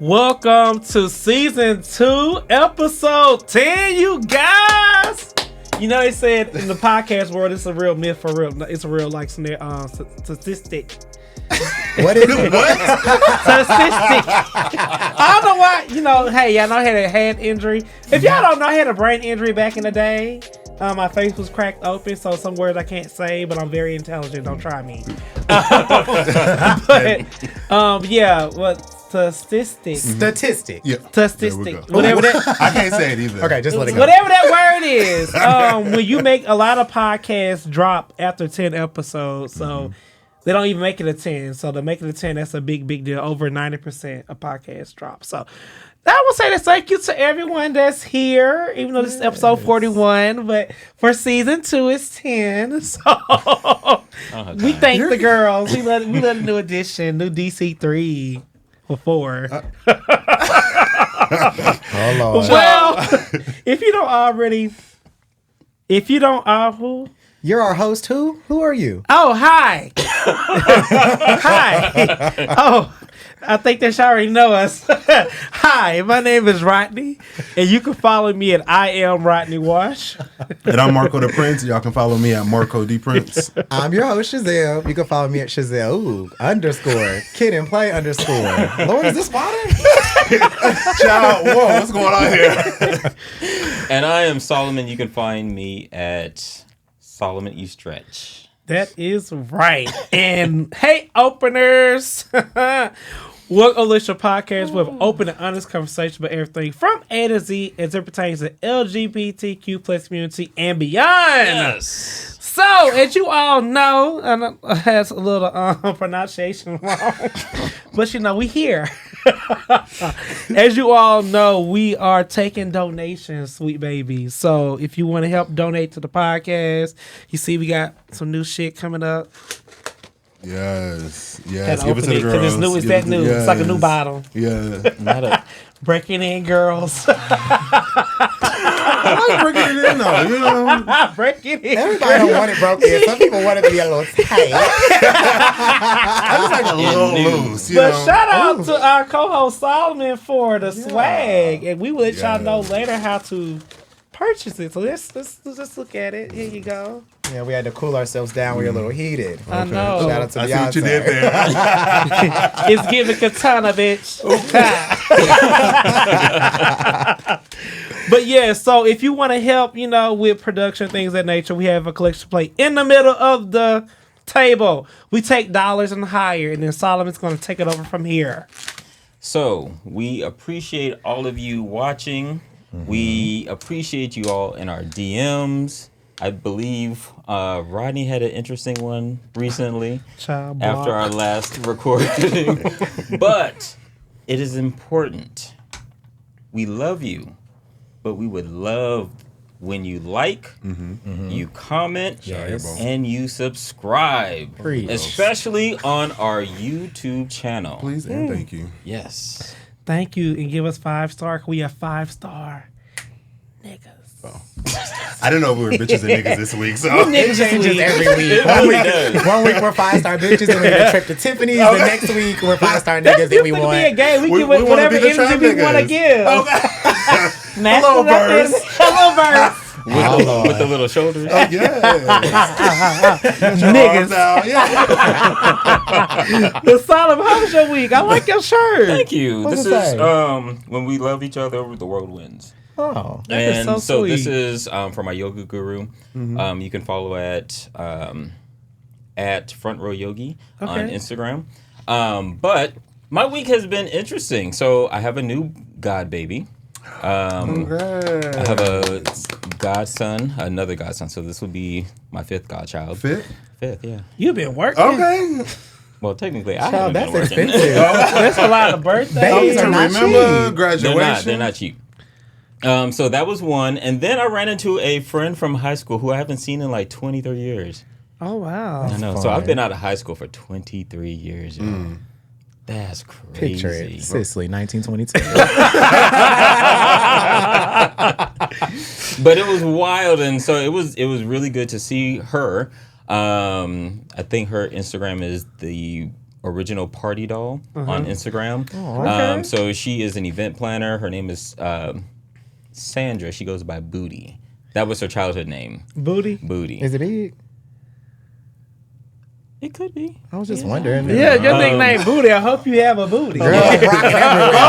Welcome to season 2, episode 10, you guys. You know, they said in the podcast world, it's a real myth for real. It's a real statistic. What is it? What? Statistic. I don't know why. You know, hey, y'all know I had a head injury. If y'all don't know, I had a brain injury back in the day. My face was cracked open, so some words I can't say, but I'm very intelligent. Don't try me. Statistic. Yeah. Statistic. Whatever that. I can't say it either. Okay, just let it go. Whatever that word is. When you make a lot of podcasts drop after 10 episodes, so they don't even make it a 10. So to make it a 10, that's a big deal. Over 90% of podcasts drop. So I will say that thank you to everyone that's here, even though this is episode 41, but for season 2 it's 10. So we thank the girls. We let a new edition, new DC3 for 4. Oh Lord. Well, if you don't who? You're our host. Who are you? Oh, hi. Hi. Oh, I think they should already know us. Hi, my name is Rodney, and you can follow me at I am Rodney Wash. And I'm Marco DePrence. Y'all can follow me at Marco DePrence. I'm your host, Shazam. You can follow me at Shazam _ Kid and Play _ Lord, is this water? Child, whoa, what's going on here? And I am Solomon. You can find me at Solomon E. Stretch. That is right. And hey, openers. Welcome to your podcast with open and honest conversation about everything from A to Z as it pertains to LGBTQ plus community and beyond. Yes. So, as you all know, and it has a little pronunciation wrong, but you know, we here. As you all know, we are taking donations, sweet babies. So, if you want to help donate to the podcast, you see we got some new shit coming up. Yes. Give it to the girls. It's new. It's that new. It's like a new bottle. Yeah. Breaking in, girls. I like breaking it in, though, you know. Breaking in. Everybody don't want it broken. Some people want it to be a little tight. I just like a little loose, you know. But shout out to our co-host Solomon for the swag. And we will let y'all know later how to purchase it. So let's look at it. Here you go. Yeah, we had to cool ourselves down. We were a little heated. I know. Shout out to I see Beyonce. what you did there. It's giving katana, bitch. But yeah, so if you want to help, you know, with production, things of that nature, we have a collection plate in the middle of the table. We take dollars and higher, and then Solomon's going to take it over from here. So we appreciate all of you watching. We appreciate you all in our DMs. I believe Rodney had an interesting one recently after our last recording. But it is important. We love you, but we would love when you like, you comment, and you subscribe. Especially on our YouTube channel. Please and thank you. Yes. Thank you, and give us 5-star. We are 5-star niggas. Oh. I didn't know if we were bitches and niggas this week, so It changes every week. One week we're 5-star bitches, and we get a trip to Tiffany's. The next week we're 5-star niggas that we want. Be a game. We give we whatever wanna be the energy we want to give. Hello, Verse. Hello, Verse. With the little shoulders. Oh, yeah. Niggas. The Solomon, how was your week? I like your shirt. Thank you. What's This it is say? when we love each other, the world wins. Oh. That is And so this sweet. is from my yoga guru. You can follow at Front Row Yogi on Instagram. But my week has been interesting. So I have a new god baby. I have a godson, another godson. So this will be my 5th godchild. Fifth, Oh, yeah. You've been working. okay. Well, technically, I Child, haven't that's been working. expensive. That's a lot of birthdays. Babies are not Remember cheap. graduation? They're not cheap. So that was one. And then I ran into a friend from high school who I haven't seen in like 23 years. Oh, wow. I know. So I've been out of high school for 23 years. Yo. That's crazy. Picture it. Sicily, 1922. But it was wild, and so it was really good to see her. I think her Instagram is the Original Party Doll on Instagram. Oh, okay. So she is an event planner. Her name is Sandra. She goes by Booty. That was her childhood name. Booty? Booty. Is it big? It could be. I was just wondering. Yeah, your nickname Booty. I hope you have a booty. Girl, rocking everywhere.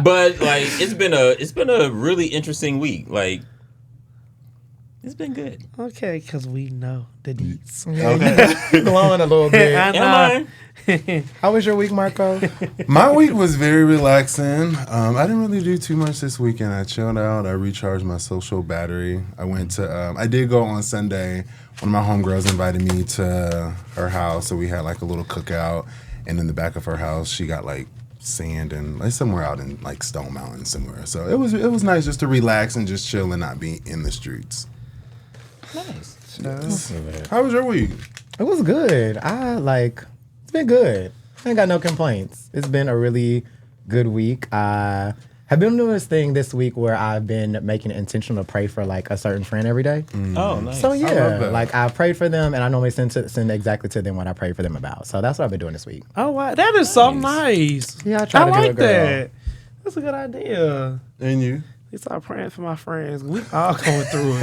But like it's been a really interesting week. Like it's been good. Okay, because we know the deets. You glowing a little bit. I know. Am I? How was your week, Marco? My week was very relaxing. I didn't really do too much this weekend. I chilled out. I recharged my social battery. I went to. I did go on Sunday. One of my homegirls invited me to her house, so we had like a little cookout. And in the back of her house, she got like sand and like somewhere out in like Stone Mountain somewhere. So it was nice just to relax and just chill and not be in the streets. Nice. How was your week? It was good. It's been good. I ain't got no complaints. It's been a really good week. I have been doing this thing this week where I've been making it intentional to pray for like a certain friend every day. Oh, nice. So I love yeah, that. like I prayed for them, and I normally send exactly to them what I prayed for them about. So that's what I've been doing this week. Oh, wow. That is so nice. Yeah, I try to do like it, girl. that. That's a good idea. And you? At least I'm praying for my friends. We all going through it.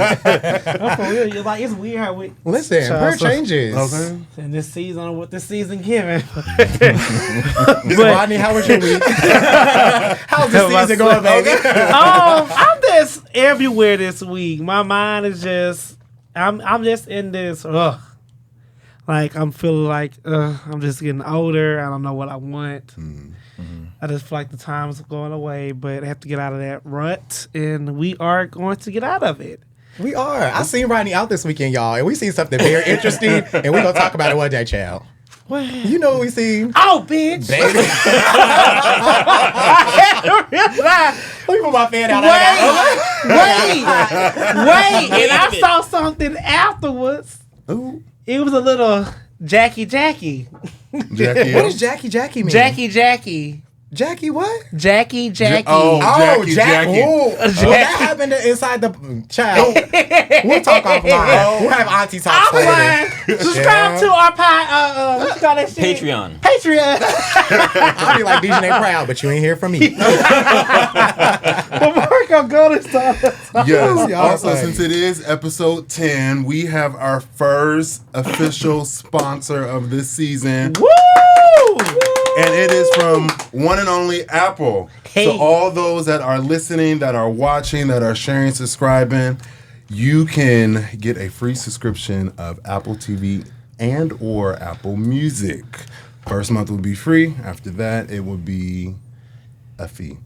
I'm for real. You're like, it's weird how we Listen, prayer changes. Okay. in this season what this season giving. Rodney, how was your week? How's the season going, baby? I'm just everywhere this week. My mind is just I'm just in this like I'm feeling like I'm just getting older. I don't know what I want. I just feel like the time's going away, but I have to get out of that rut, and we are going to get out of it. We are. I seen Rodney out this weekend, y'all, and we seen something very interesting, and we're going to talk about it one day, child. What? You know what we seen? Oh, bitch! Baby. Let me put my fan out. Wait! And I saw something afterwards. Ooh. It was a little Jackie. Jackie. What does Jackie mean? Jackie what? Jackie. Oh, Jackie. Ooh, that happened inside the child. We'll talk offline. We'll have auntie talk later. Offline. Subscribe to our what you call that shit? Patreon. I'll be like, DJ ain't proud, but you ain't hear from me. But Marco, go to stuff. Yes. Y'all Also, funny. since it is episode 10, we have our first official sponsor of this season. Woo! And it is from one and only Apple. Hey. So all those that are listening, that are watching, that are sharing, subscribing, you can get a free subscription of Apple TV and or Apple Music. First month will be free. After that, it will be a fee.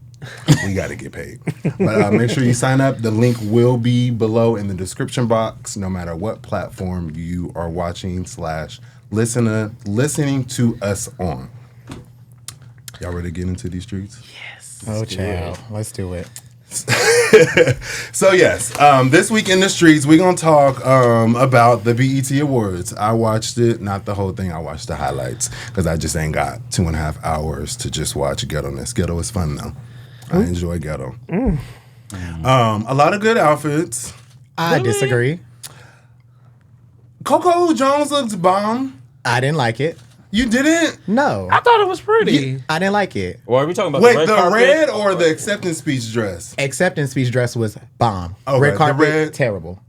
We got to get paid. But make sure you sign up. The link will be below in the description box, no matter what platform you are watching / listening to us on. Y'all ready to get into these streets? Yes. Oh, child. Let's do it. So yes, this week in the streets, we're gonna talk about the BET Awards. I watched it, not the whole thing. I watched the highlights because I just ain't got 2.5 hours to just watch Ghetto-ness. Ghetto is fun though. I enjoy Ghetto. A lot of good outfits. I disagree. Coco Jones looks bomb. I didn't like it. You didn't? No. I thought it was pretty. I didn't like it. Well, are we talking about Wait, the red the carpet? red or the acceptance speech dress? Acceptance speech dress was bomb. Okay, Red the carpet, red- terrible.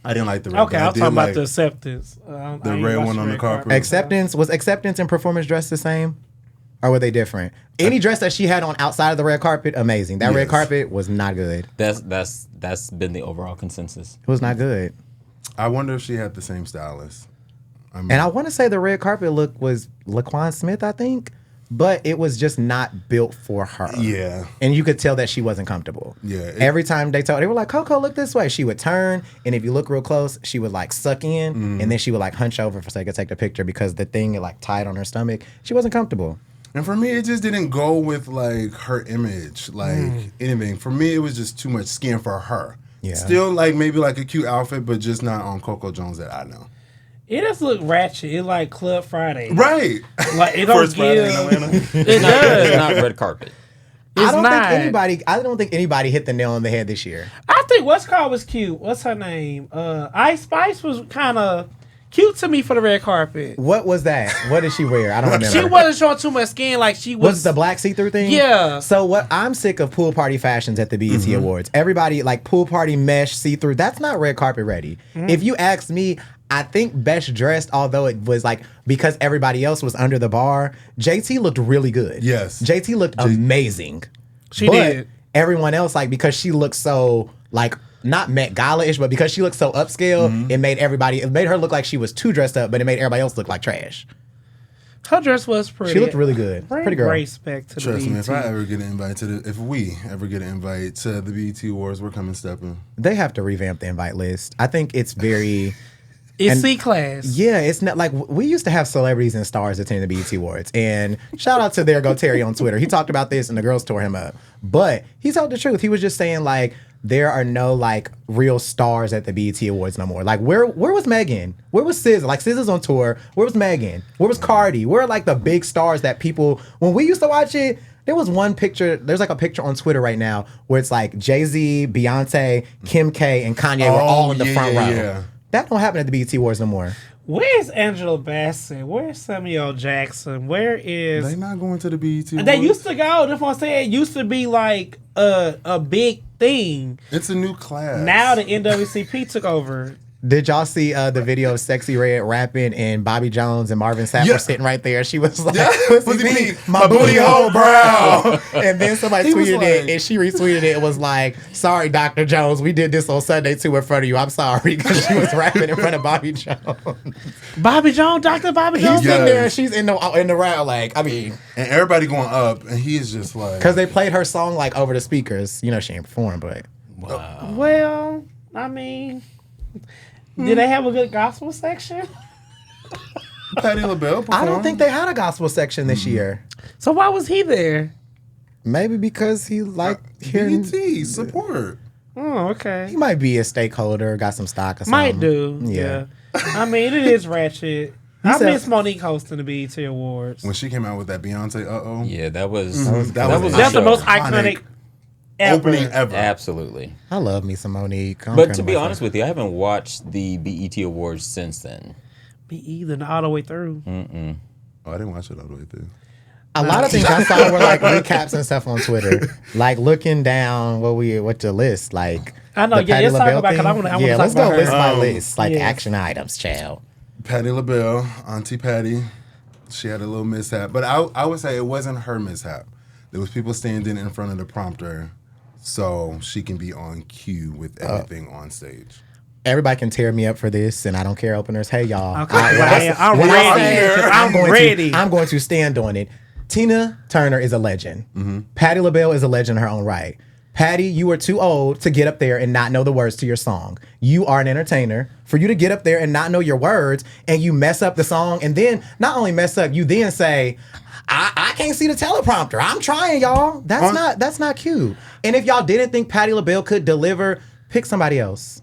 I didn't like the red. Okay, but I I'm did talking like about the acceptance. the red one on the carpet. Was acceptance and performance dress the same? Or were they different? Any dress that she had on outside of the red carpet, amazing. That red Yes. carpet was not good. That's been the overall consensus. It was not good. I wonder if she had the same stylist. And I want to say the red carpet look was Laquan Smith, I think, but it was just not built for her. Yeah. And you could tell that she wasn't comfortable. Yeah. Every time they were like, Coco, look this way. She would turn, and if you look real close, she would like suck in, and then she would like hunch over so they could take the picture because the thing like tied on her stomach. She wasn't comfortable. And for me, it just didn't go with like her image, like anything. For me, it was just too much skin for her. Yeah. Still like maybe like a cute outfit, but just not on Coco Jones that I know. It just look ratchet. It like Club Friday. Right. Like it don't First Friday in give. Atlanta. It does. It's not red carpet. It's I don't not. think anybody hit the nail on the head this year. I think what's called was cute. What's her name? Ice Spice was kind of cute to me for the red carpet. What was that? What did she wear? I don't remember. She wasn't showing too much skin. Like she was. Was it the black see-through thing? Yeah. So what? I'm sick of pool party fashions at the BET Awards. Everybody like pool party mesh see-through. That's not red carpet ready. If you ask me, I think best dressed, although it was like because everybody else was under the bar, JT looked really good. Yes. JT looked amazing. She did. Everyone else, like, because she looked so like not Met Gala-ish, but because she looked so upscale, it made her look like she was too dressed up, but it made everybody else look like trash. Her dress was pretty. She looked really good. Bring Pretty girl. respect to Trust the me, BET. if we ever get an invite to the BET Awards, we're coming stepping. They have to revamp the invite list. I think it's very. It's C-class. Yeah, it's not like we used to have celebrities and stars attending the BET Awards. And shout out to There Go Terry on Twitter. He talked about this and the girls tore him up. But he told the truth. He was just saying like there are no like real stars at the BET Awards no more. Like where was Megan? Where was SZA? Like SZA's on tour. Where was Megan? Where was Cardi? Where are like the big stars that people when we used to watch it? There was one picture, there's like a picture on Twitter right now where it's like Jay-Z, Beyonce, Kim K, and Kanye were all in the front row. Yeah. That don't happen at the BET Awards no more. Where's Angela Bassett? Where's Samuel Jackson? Where is... They not going to the BET Awards. They used to go. That's what I'm saying. It used to be like a big thing. It's a new class. Now the NWCP took over. Did y'all see the video of Sexy Red rapping and Bobby Jones and Marvin Sapp were sitting right there? She was like, Pussy pink, my booty hole brown. And then somebody He was tweeted like- it and she retweeted it. It was like, sorry, Dr. Jones, we did this on Sunday too in front of you. I'm sorry, because she was rapping in front of Bobby Jones. Bobby Jones, Dr. Bobby He's Jones. sitting there and she's in the round like, I mean, And everybody going up, and he is just like... because they played her song like over the speakers. You know she ain't performed, but Well, I mean, did they have a good gospel section? Patti LaBelle performed. I don't think they had a gospel section this year. So why was he there? Maybe because he liked hearing. BET, support. Oh, okay. He might be a stakeholder, got some stock or something. Might do. Yeah. Yeah. I mean, it is ratchet. I said- miss Monique hosting the BET Awards. When she came out with that Beyonce, uh-oh. Yeah, that was That was That's the show. most iconic ever. Opening ever. Absolutely. I love me some Monique. But to be honest with you, I haven't watched the BET Awards since then. Me either, not all the way through. Oh, I didn't watch it all the way through. a lot of things I saw were like recaps and stuff on Twitter, like looking down what the list like. I know, the yeah, Patti let's talk LaBelle about it, 'cause thing. I wanna Yeah, talk let's about go her. list by list, like yes. action items, child. Patti LaBelle, Auntie Patty, she had a little mishap, but I would say it wasn't her mishap. There was people standing in front of the prompter, so she can be on cue with everything on stage. Everybody can tear me up for this, and I don't care, openers. Hey, y'all. Okay, I'm when I ready. say- I'm going ready. I'm going to stand on it. Tina Turner is a legend. Patti LaBelle is a legend in her own right. Patty, you are too old to get up there and not know the words to your song. You are an entertainer. For you to get up there and not know your words and you mess up the song, and then not only mess up, you then say, I can't see the teleprompter. I'm trying, y'all. That's not cute. And if y'all didn't think Patti LaBelle could deliver, pick somebody else.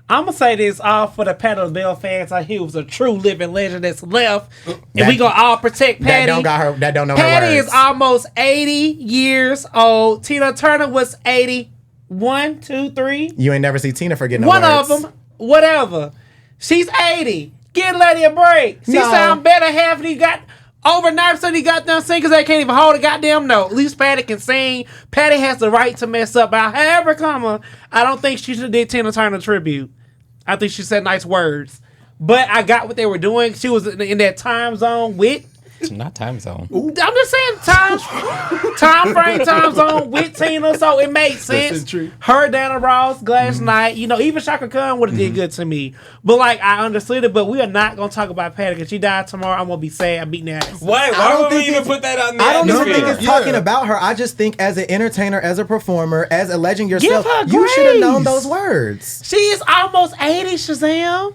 I'm gonna say this all for the Patti LaBelle fans out here who's a true living legend that's left, and we gonna all protect Patty. That don't know her Patty words. is almost 80 years old. Tina Turner was 81, 2, 3. You ain't never see Tina forget no One words. of them, whatever. She's 80. Get lady a break. She No. sound better half of these got over 9% of these goddamn singers they can't even hold a goddamn note. At least Patty can sing. Patty has the right to mess up. But however, I don't think she should have did Tina Turner tribute. I think she said nice words. But I got what they were doing. She was in that time zone with. Not time zone. I'm just saying time zone with Tina, so it made sense. true. Her, Dana Ross, Gladys Knight, even Shaka Khan would have did good to me. But I understood it. But we are not gonna talk about Patty because she died tomorrow. I'm gonna be sad. I'm beating her ass. Why would we even put that on the I don't even atmosphere? think it's talking about her. I just think as an entertainer, as a performer, as a legend yourself, her you should have known grace. those words. She is almost 80, Shazam.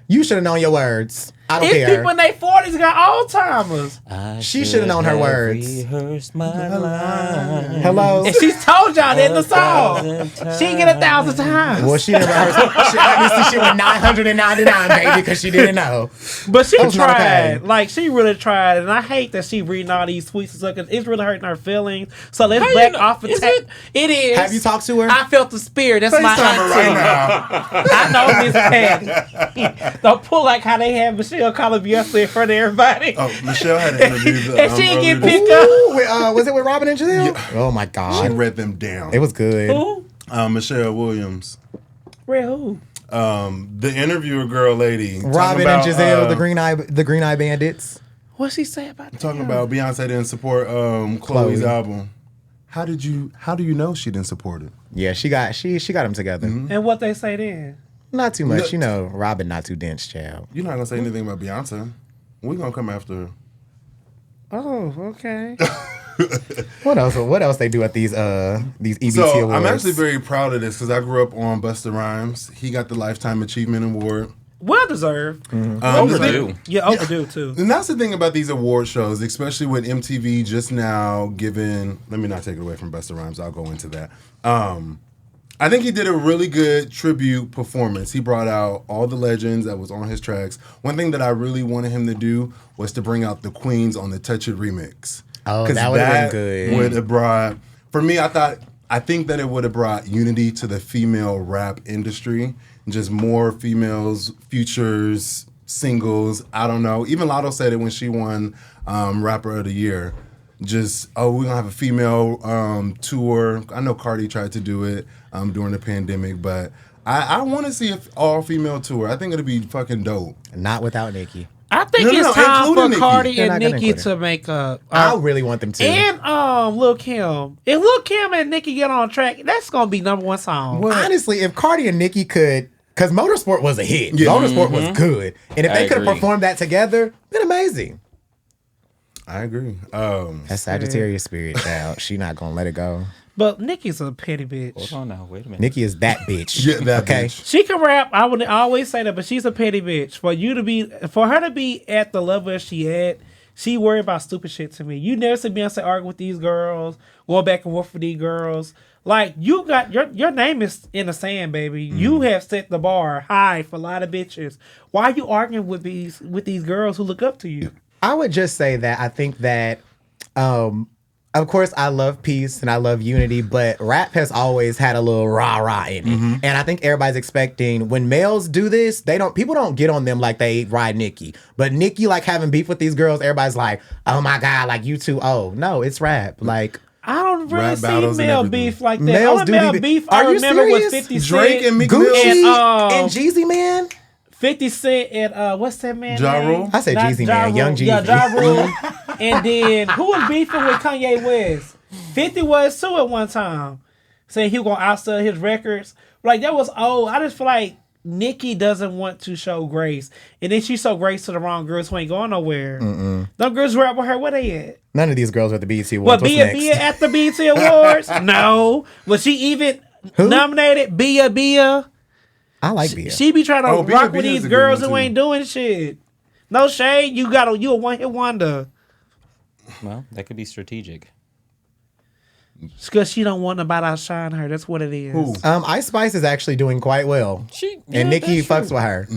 You should have known your words. I don't It's care. people in their 40s got Alzheimer's. She should have known her words. Rehearsed my line. Hello. And she's told y'all that in the song. She ain't get 1,000 times. Well, she didn't rehearse. Obviously, she went 999, baby, because she didn't know. But she That was not tried. okay. Like, she really tried. And I hate that she reading all these tweets and stuff because it's really hurting her feelings. So let's How back you know? off of Is it. It is. Have you talked to her? I felt the spirit. That's my FaceTime her right auntie. now. I know Miss Patty. Don't pull like how they had Michelle call up yesterday in front of everybody. Oh, Michelle had an interview. And she didn't get earlier picked this- up. Ooh, was it with Robin and Giselle? Yeah. Oh my She God. read them down. It was good. Who? Michelle Williams. Read who? The interviewer girl lady. talking Robin about, and Giselle, the Green Eye Bandits. What's she say about that? Talking about Beyonce didn't support Chloe's Chloe. album. How do you know she didn't support it? Yeah, she got them together. And what they say then? Not too much. Look- You know, Robin not too dense, child. You're not gonna say anything about Beyonce. We're gonna come after her. Oh, okay. What else they do at these EBT So awards? I'm actually very proud of this because I grew up on Busta Rhymes. He got the Lifetime Achievement Award. Well deserved. Overdue. Yeah, overdue too. And that's the thing about these award shows, especially with MTV just now giving. Let me not take it away from Busta Rhymes. I'll go into that. I think he did a really good tribute performance. He brought out all the legends that was on his tracks. One thing that I really wanted him to do was to bring out the Queens on the Touch It remix. Oh, 'Cause that would have been good. Would have brought. For me, I think that it would have brought unity to the female rap industry. Just more females, features, singles. I don't know. Even Lotto said it when she won Rapper of the Year. Just, we're going to have a female tour. I know Cardi tried to do it during the pandemic, but I want to see an all-female tour. I think it'll be fucking dope. Not without Nicki. I think No, it's time including for Nicki. Cardi They're and not gonna Nicki include to make a. I really want them to. And Lil Kim. If Lil Kim and Nicki get on track, that's gonna be #1 song. Honestly, if Cardi and Nicki could, because Motorsport was a hit. Yeah. Motorsport was good. And if I they could have agree. performed that together, then amazing. I agree. That's Sagittarius spirit, child. She not going to let it go. But Nicki's a petty Hold bitch. on now. Wait a minute. Nicki is that bitch. Yeah, that okay? bitch. She can rap. I would always say that, but she's a petty bitch. For her to be at the level that she at, she worried about stupid shit to me. You never see Beyonce argue with these girls, going back and forth with these girls. Like, you got your name is in the sand, baby. You have set the bar high for a lot of bitches. Why are you arguing with these girls who look up to you? I would just say that I think that, of course, I love peace and I love unity, but rap has always had a little rah-rah in it. And I think everybody's expecting when males do this, people don't get on them like they ride Nicki. But Nicki, like, having beef with these girls, everybody's like, oh my God, like, you two, oh. No, it's rap. Like, I don't really Rap see battles and male everything. beef like that. Males Only do male be- beef Are I you remember was serious? 50 Drake Cent. and Meek Gucci Mill. and Jeezy, man. 50 Cent and what's that man Ja name? Rule? I said Not Jeezy, Ja man. Rule. Young Jeezy. Yeah, Ja Rule. And then who was beefing with Kanye West? 50 was too at one time, saying he was gonna outsell his records. Like, that was old. I just feel like Nicki doesn't want to show grace, and then she show grace to the wrong girls who ain't going nowhere. Them girls rap with her. Where they at? None of these girls are at the BET Awards. What, What's Bia next? at the BET Awards? No. Was she even nominated? Bia? I like Bia. She be trying to Oh, Bia rock with is these a good girls one, who too. ain't doing shit. No shade. You a one-hit wonder. Well, that could be strategic. Because she don't want nobody to outshine her. That's what it is. Who? Ice Spice is actually doing quite well. And Nicki fucks with her.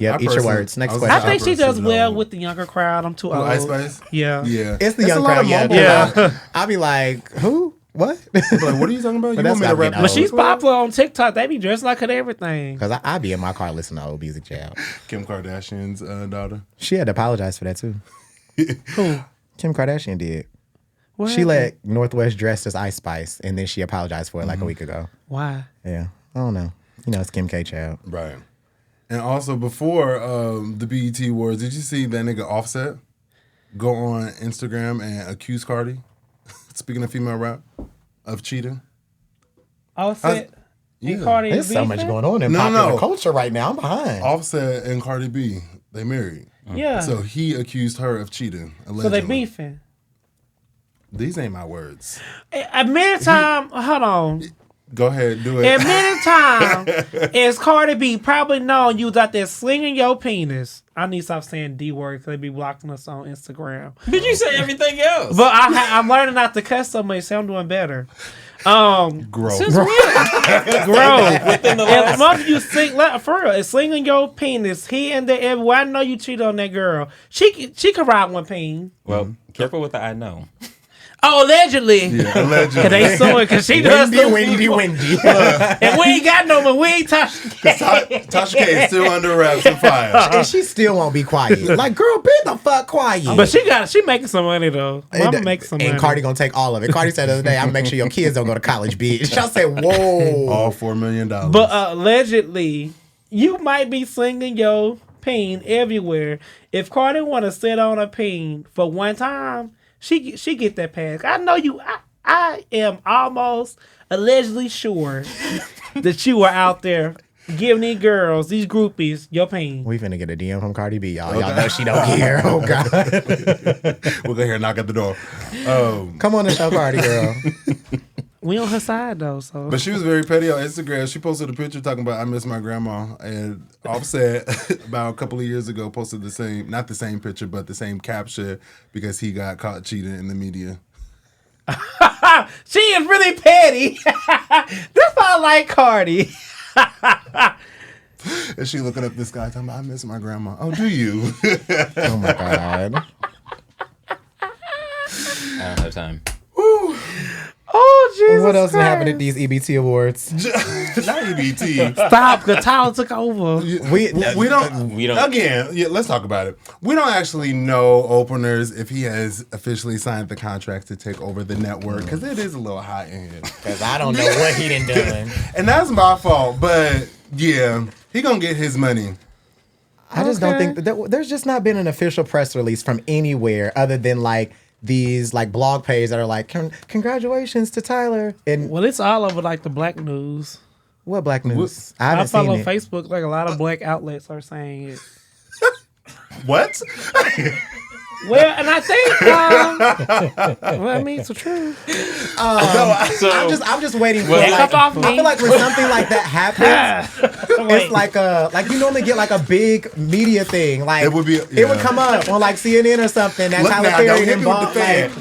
Yep, I eat your personally- words. Next I was I question. like, think she does personally well know. with the younger crowd. I'm too Who, old. Ice Spice? Yeah. Yeah. It's the a young lot crowd, of yeah. mumble Yeah. rap. I'll be like, who? What? Like, what are you talking about? You But want that's me to gotta be rap? an But old. she's popular on TikTok. They be dressed like her and everything. Because I be in my car listening to old music, child. Kim Kardashian's daughter. She had to apologize for that, too. Who? Kim Kardashian did. What She happened? let Northwest dressed as Ice Spice, and then she apologized for it like a week ago. Why? Yeah. I don't know. You know, it's Kim K, child. Right. And also before the BET Awards, did you see that nigga Offset go on Instagram and accuse Cardi, speaking of female rap, of cheating? Offset Yeah. and Cardi There's so much beefing? going on in No, popular no. culture right now. I'm behind. Offset and Cardi B, they married. Yeah. So he accused her of cheating, allegedly. So they beefing. These ain't my words. A minute time. Hold on. Go ahead, do it. And many times, as Cardi B probably known, you was out there slinging your penis. I need to stop saying D word because they be blocking us on Instagram. Did you say everything else? But I'm learning not to cuss so much, so I'm doing better. Gross. Since when? Gross. Within the last... Most of you sing, for real, it's slinging your penis here and there everywhere. I know you cheated on that girl. She can ride one peen. Well, careful with the I know. Oh, allegedly. Yeah, allegedly. Cause they suing because she does Windy. and we ain't got no more. We ain't touched. Tasha K is still under wraps and fire. And she still won't be quiet. Like, girl, be the fuck quiet. But she making some money though. Mama make some money. And Cardi gonna take all of it. Cardi said the other day, I'm gonna make sure your kids don't go to college, bitch. Y'all said, whoa. All $4 million. But allegedly, you might be slinging your peen everywhere. If Cardi want to sit on a peen for one time, she get that pass. I know you. I am almost allegedly sure that you are out there giving these girls, these groupies, your peen. We finna get a DM from Cardi B, y'all. Y'all know she don't care. Oh God. We'll go here and knock at the door. Come on the show, Cardi girl. We on her side though, so. But she was very petty on Instagram. She posted a picture talking about I miss my grandma, and Offset about a couple of years ago posted the same, not the same picture, but the same caption because he got caught cheating in the media. She is really petty. That's why I like Cardi. And she looking up this guy talking about I miss my grandma. Oh, do you? Oh my God. I don't have time. Oh, Jesus What else Christ. happened at these EBT Awards? Not EBT. Stop, because Tyler took over. We don't. Again, yeah, let's talk about it. We don't actually know Openers if he has officially signed the contract to take over the network because it is a little hot in here. Because I don't know what he done. And that's my fault. But yeah, he gonna get his money. I just don't think there's just not been an official press release from anywhere other than like these like blog pages that are like congratulations to Tyler. And Well, it's all over like the black news. what black news? I haven't follow seen it. Facebook, like a lot of black outlets are saying it. What? Well, and I think, well, I mean, it's the truth. I'm just waiting for Well, like, off me. I feel like when something like that happens, it's like you normally get like a big media thing. Like It would be- it would come up on like CNN or something. That Look Tyler now, Perry don't hit me with involved.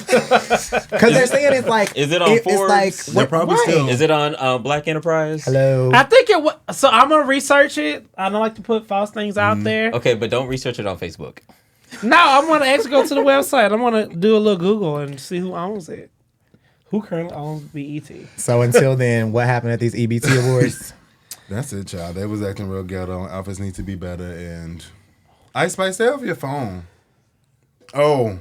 the Because they're saying it's like Is it on It's Forbes? like They're probably still- Is it on Black Enterprise? hello. I think it was, so I'm going to research it. I don't like to put false things out there. Okay, but don't research it on Facebook. No, I'm going to actually go to the website. I'm going to do a little Google and see who owns it. Who currently owns BET? So until then, what happened at these EBT awards? That's it, child. They was acting real ghetto. Outfits need to be better. And Ice Spice, stay off your phone. Oh,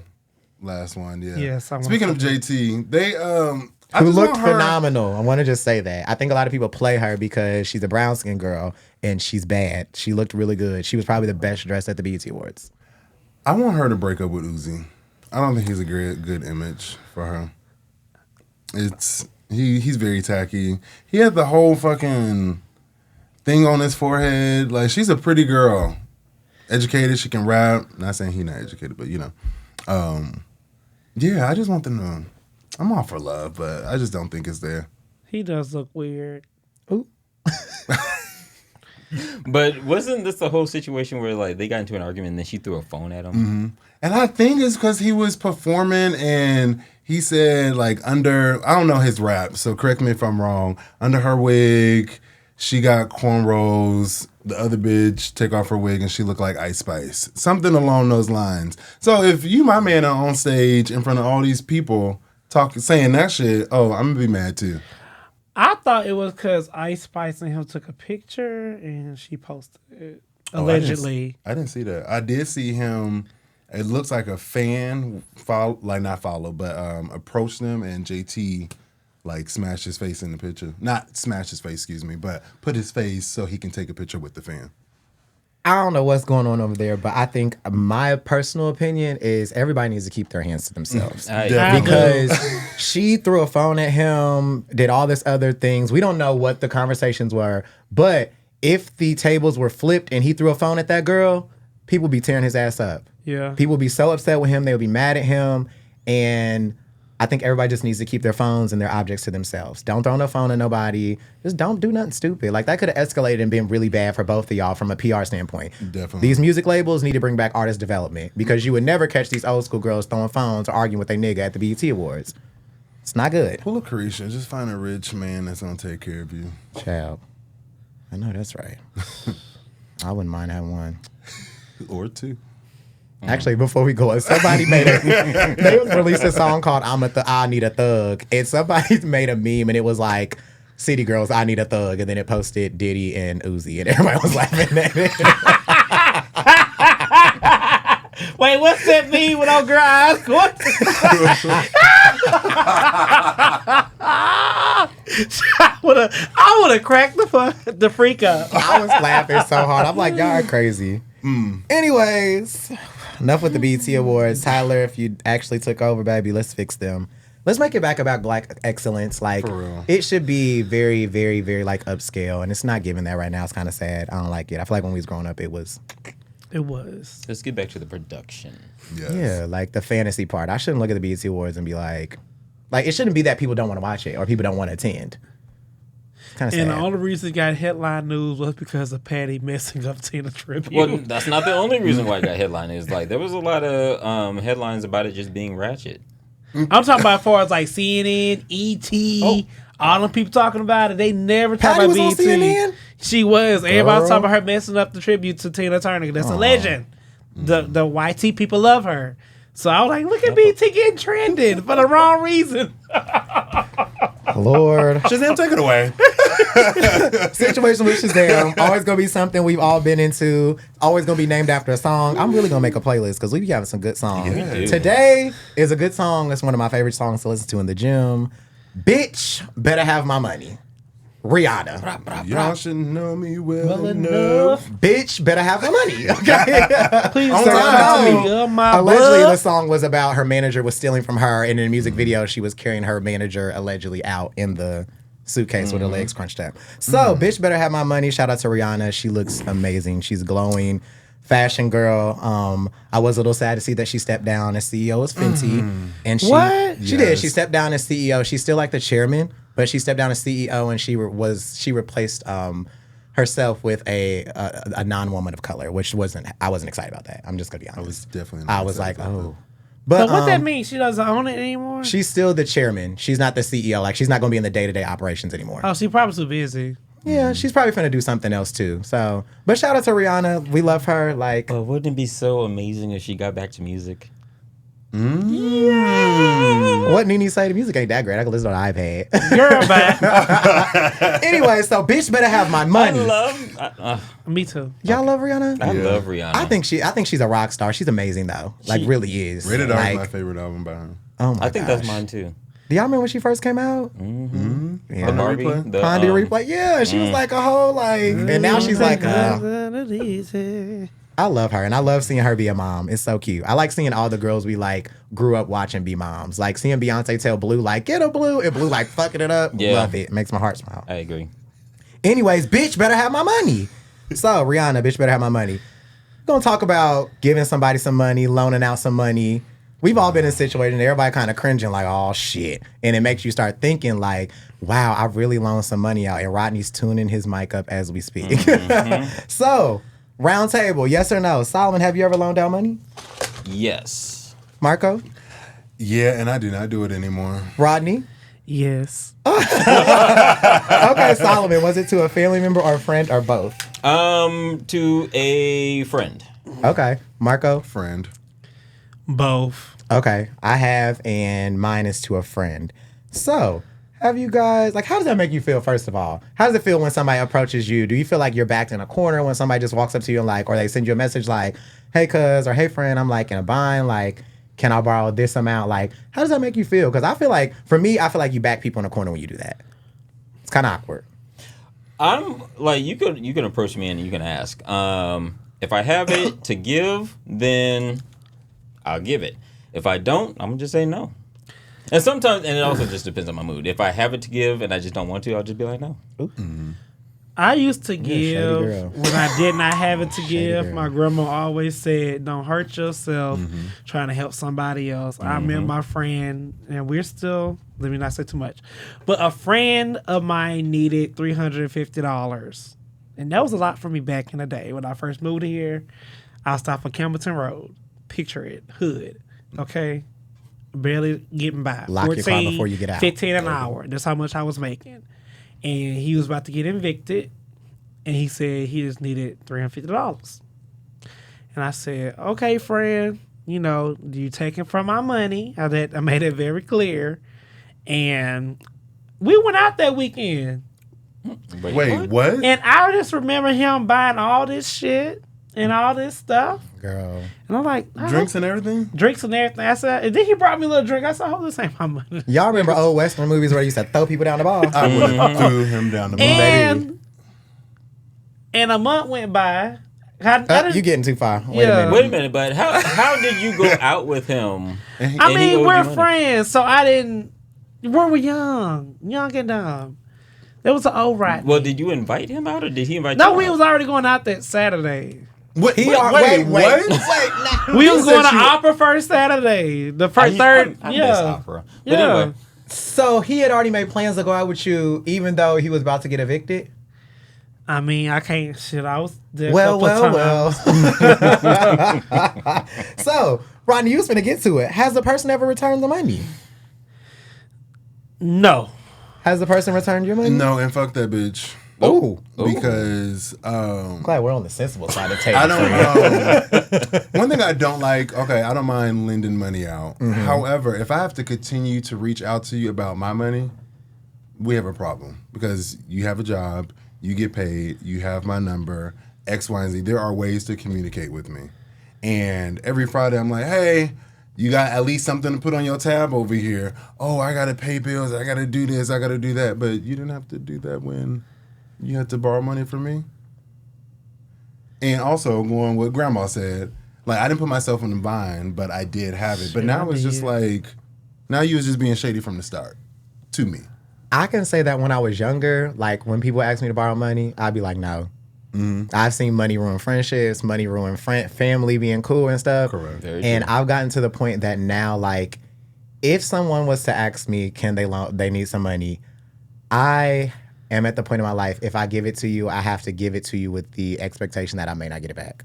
last one, yeah. Yeah, someone Speaking of JT, they I Who just looked want her- phenomenal. I want to just say that. I think a lot of people play her because she's a brown skinned girl and she's bad. She looked really good. She was probably the best dressed at the BET Awards. I want her to break up with Uzi. I don't think he's a good image for her. He's very tacky. He had the whole fucking thing on his forehead. Like, she's a pretty girl. Educated, she can rap. Not saying he's not educated, but you know. Yeah, I just want them to. I'm all for love, but I just don't think it's there. He does look weird. But wasn't this the whole situation where like they got into an argument and then she threw a phone at him? Mm-hmm. And I think it's because he was performing and he said like under, I don't know his rap, so correct me if I'm wrong, under her wig, she got cornrows, the other bitch take off her wig and she looked like Ice Spice. Something along those lines. So if you, my man, are on stage in front of all these people saying that shit, oh, I'm gonna be mad too. I thought it was because Ice Spice and him took a picture and she posted it. Allegedly. I didn't see that. I did see him. It looks like a fan approached them and JT like smashed his face in the picture. Not smashed his face, excuse me, but put his face so he can take a picture with the fan. I don't know what's going on over there, but I think my personal opinion is everybody needs to keep their hands to themselves. Because she threw a phone at him, did all this other things. We don't know what the conversations were, but if the tables were flipped and he threw a phone at that girl, people be tearing his ass up. Yeah. People be so upset with him. They would be mad at him. And I think everybody just needs to keep their phones and their objects to themselves. Don't throw no phone at nobody. Just don't do nothing stupid. Like, that could have escalated and been really bad for both of y'all from a PR standpoint. Definitely. These music labels need to bring back artist development because you would never catch these old school girls throwing phones or arguing with their nigga at the BET Awards. It's not good. Pull a Carisha. Just find a rich man that's going to take care of you. Child. I know that's right. I wouldn't mind having one. Or two. Actually, before we go, somebody they released a song called I Need a Thug, and somebody made a meme, and it was like, City Girls, I Need a Thug, and then it posted Diddy and Uzi, and everybody was laughing at it. Wait, what's that meme with old girl eyes? What? I would have cracked the freak up. I was laughing so hard. I'm like, y'all are crazy. Anyways, enough with the BET Awards. Tyler, if you actually took over, baby, let's fix them. Let's make it back about Black excellence. Like, For real. it should be very, very, very, like, upscale, and it's not giving that right now. It's kind of sad. I don't like it. I feel like when we was growing up, it was... It was. Let's get back to the production. Yes. Yeah, like the fantasy part. I shouldn't look at the BET Awards and be like, it shouldn't be that people don't want to watch it or people don't want to attend. Kind of sad. And the only reason it got headline news was because of Patty messing up Tina tribute. Well, that's not the only reason why it got headline. Is like there was a lot of headlines about it just being ratchet. I'm talking about as far as like CNN, ET, all them people talking about it. They never talk Patty about was on BET. CNN? She was. Everybody was Girl. talking about her messing up the tribute to Tina Turner. That's a legend. The YT people love her. So I was like, look at BET getting trending for the wrong reason. Lord. Shazam, take it away. Situation with Shazam. Always going to be something we've all been into. Always going to be named after a song. I'm really going to make a playlist because we be having some good songs. Yeah. We do. Today is a good song. It's one of my favorite songs to listen to in the gym. Bitch, Better Have My Money. Rihanna. Y'all should know me well enough. Bitch, better have my money. Okay. Please So, tell no. me my Allegedly, blood. the song was about her manager was stealing from her, and in the music video, she was carrying her manager allegedly out in the suitcase with her legs crunched up. So, bitch, better have my money. Shout out to Rihanna. She looks amazing. She's glowing. Fashion girl. I was a little sad to see that she stepped down as CEO of Fenty. And she What? She did. She stepped down as CEO. She's still like the chairman, but she stepped down as CEO and she replaced herself with a non-woman of color, which I wasn't excited about that. I'm just gonna be honest. I was definitely not I was excited like, about oh. that. But So what that mean? She doesn't own it anymore? she's still the chairman. She's not the CEO. Like, she's not gonna be in the day-to-day operations anymore. Oh, she probably too busy. Yeah, she's probably finna do something else too. So, but shout out to Rihanna. We love her. Like, But wouldn't it be so amazing if she got back to music? what Nene say? The music ain't that great. I can listen on an iPad. Girl, bye. Anyway, so bitch better have my money. Me too. Y'all love Rihanna? I love Rihanna. I think she's a rock star. She's amazing though. Like, really is. Rated R is like, my favorite album by her. oh my I think gosh. that's mine too. Do y'all remember when she first came out? The Yeah. Barbie, Replay? the Pondy Replay. Yeah, she was like a whole like, and now she's like, I love her, and I love seeing her be a mom. It's so cute. I like seeing all the girls we like grew up watching be moms. Like seeing Beyonce tell Blue like, get a Blue, and Blue like fucking it up. Yeah. Love it. It makes my heart smile. I agree. Anyways, bitch better have my money. So Rihanna, bitch better have my money. Gonna talk about giving somebody some money, loaning out some money. We've all been in situations, everybody kind of cringing like, oh shit. And it makes you start thinking like, wow, I really loaned some money out. And Rodney's tuning his mic up as we speak. So, round table, yes or no? Solomon, have you ever loaned out money? Yes. Marco? Yeah, and I do not do it anymore. Rodney? Yes. Okay, Solomon, was it to a family member or a friend or both? To a friend. Okay. Marco? Friend. Both. Okay, I have, and mine is to a friend. So, have you guys, like, how does that make you feel, first of all? How does it feel when somebody approaches you? Do you feel like you're backed in a corner when somebody just walks up to you and, like, or they send you a message like, hey, cuz, or hey, friend, I'm, like, in a bind, like, can I borrow this amount? Like, how does that make you feel? Because I feel like, for me, I feel like you back people in a corner when you do that. It's kind of awkward. I'm like you can approach me and you can ask. If I have it to give, then I'll give it. If I don't, I'm gonna just say no. And sometimes, and it also just depends on my mood. If I have it to give and I just don't want to, I'll just be like no. I used to a shady give girl. when I did not have it to give. girl. My grandma always said, "Don't hurt yourself trying to help somebody else." I remember my friend, and we're still. Let me not say too much, but a friend of mine needed $350, and that was a lot for me back in the day when I first moved here. I stopped on Campbellton Road. Picture it, hood. Okay, barely getting by. Lock your car before you get out. 15 an hour. That's how much I was making. And he was about to get evicted, and he said he just needed $350. And I said, okay, friend, you know, you taking from my money. I made it very clear. And we went out that weekend. Wait, what? And I just remember him buying all this shit and all this stuff. Girl. And I'm like, Drinks and everything? Drinks and everything. I said, and then he brought me a little drink. I said, I hope this ain't my money. Y'all remember old Western movies where they used to throw people down the bar? I would have threw him down the bar. And a month went by. I You getting too far. Wait Yeah. a minute. Wait a minute, but how did you go out with him? I mean, we're money? friends, so I didn't. We were young and dumb. There was an old Rodney. Well, did you invite him out, or did he invite you? No, out? we was already going out that Saturday. Wait, Wait, what? nah. We was going to you- opera first Saturday. The first, third, I miss yeah. opera. But Yeah. anyway, So he had already made plans to go out with you, even though he was about to get evicted? I mean, I can't. Shit, I was there. Well. a couple times. So, Rodney, you was finna get to it. Has the person ever returned the money? No. Has the person returned your money? No, and fuck that bitch. Oh, Because glad we're on the sensible side of the table. I don't one thing I don't like, okay, I don't mind lending money out. However, if I have to continue to reach out to you about my money, we have a problem. Because you have a job, you get paid, you have my number, X, Y, and Z. There are ways to communicate with me. And every Friday I'm like, hey, you got at least something to put on your tab over here. Oh, I gotta pay bills, I gotta do this, I gotta do that. But you didn't have to do that when you had to borrow money from me. And also going what Grandma said, like I didn't put myself in the bind, but I did have it. But now it's just like, now you was just being shady from the start to me. I can say that when I was younger, like when people ask me to borrow money, I'd be like, no. I've seen money ruin friendships, money ruin family being cool and stuff. Correct. Very And true. I've gotten to the point that now, like, if someone was to ask me, can they need some money, I am at the point in my life, if I give it to you, I have to give it to you with the expectation that I may not get it back.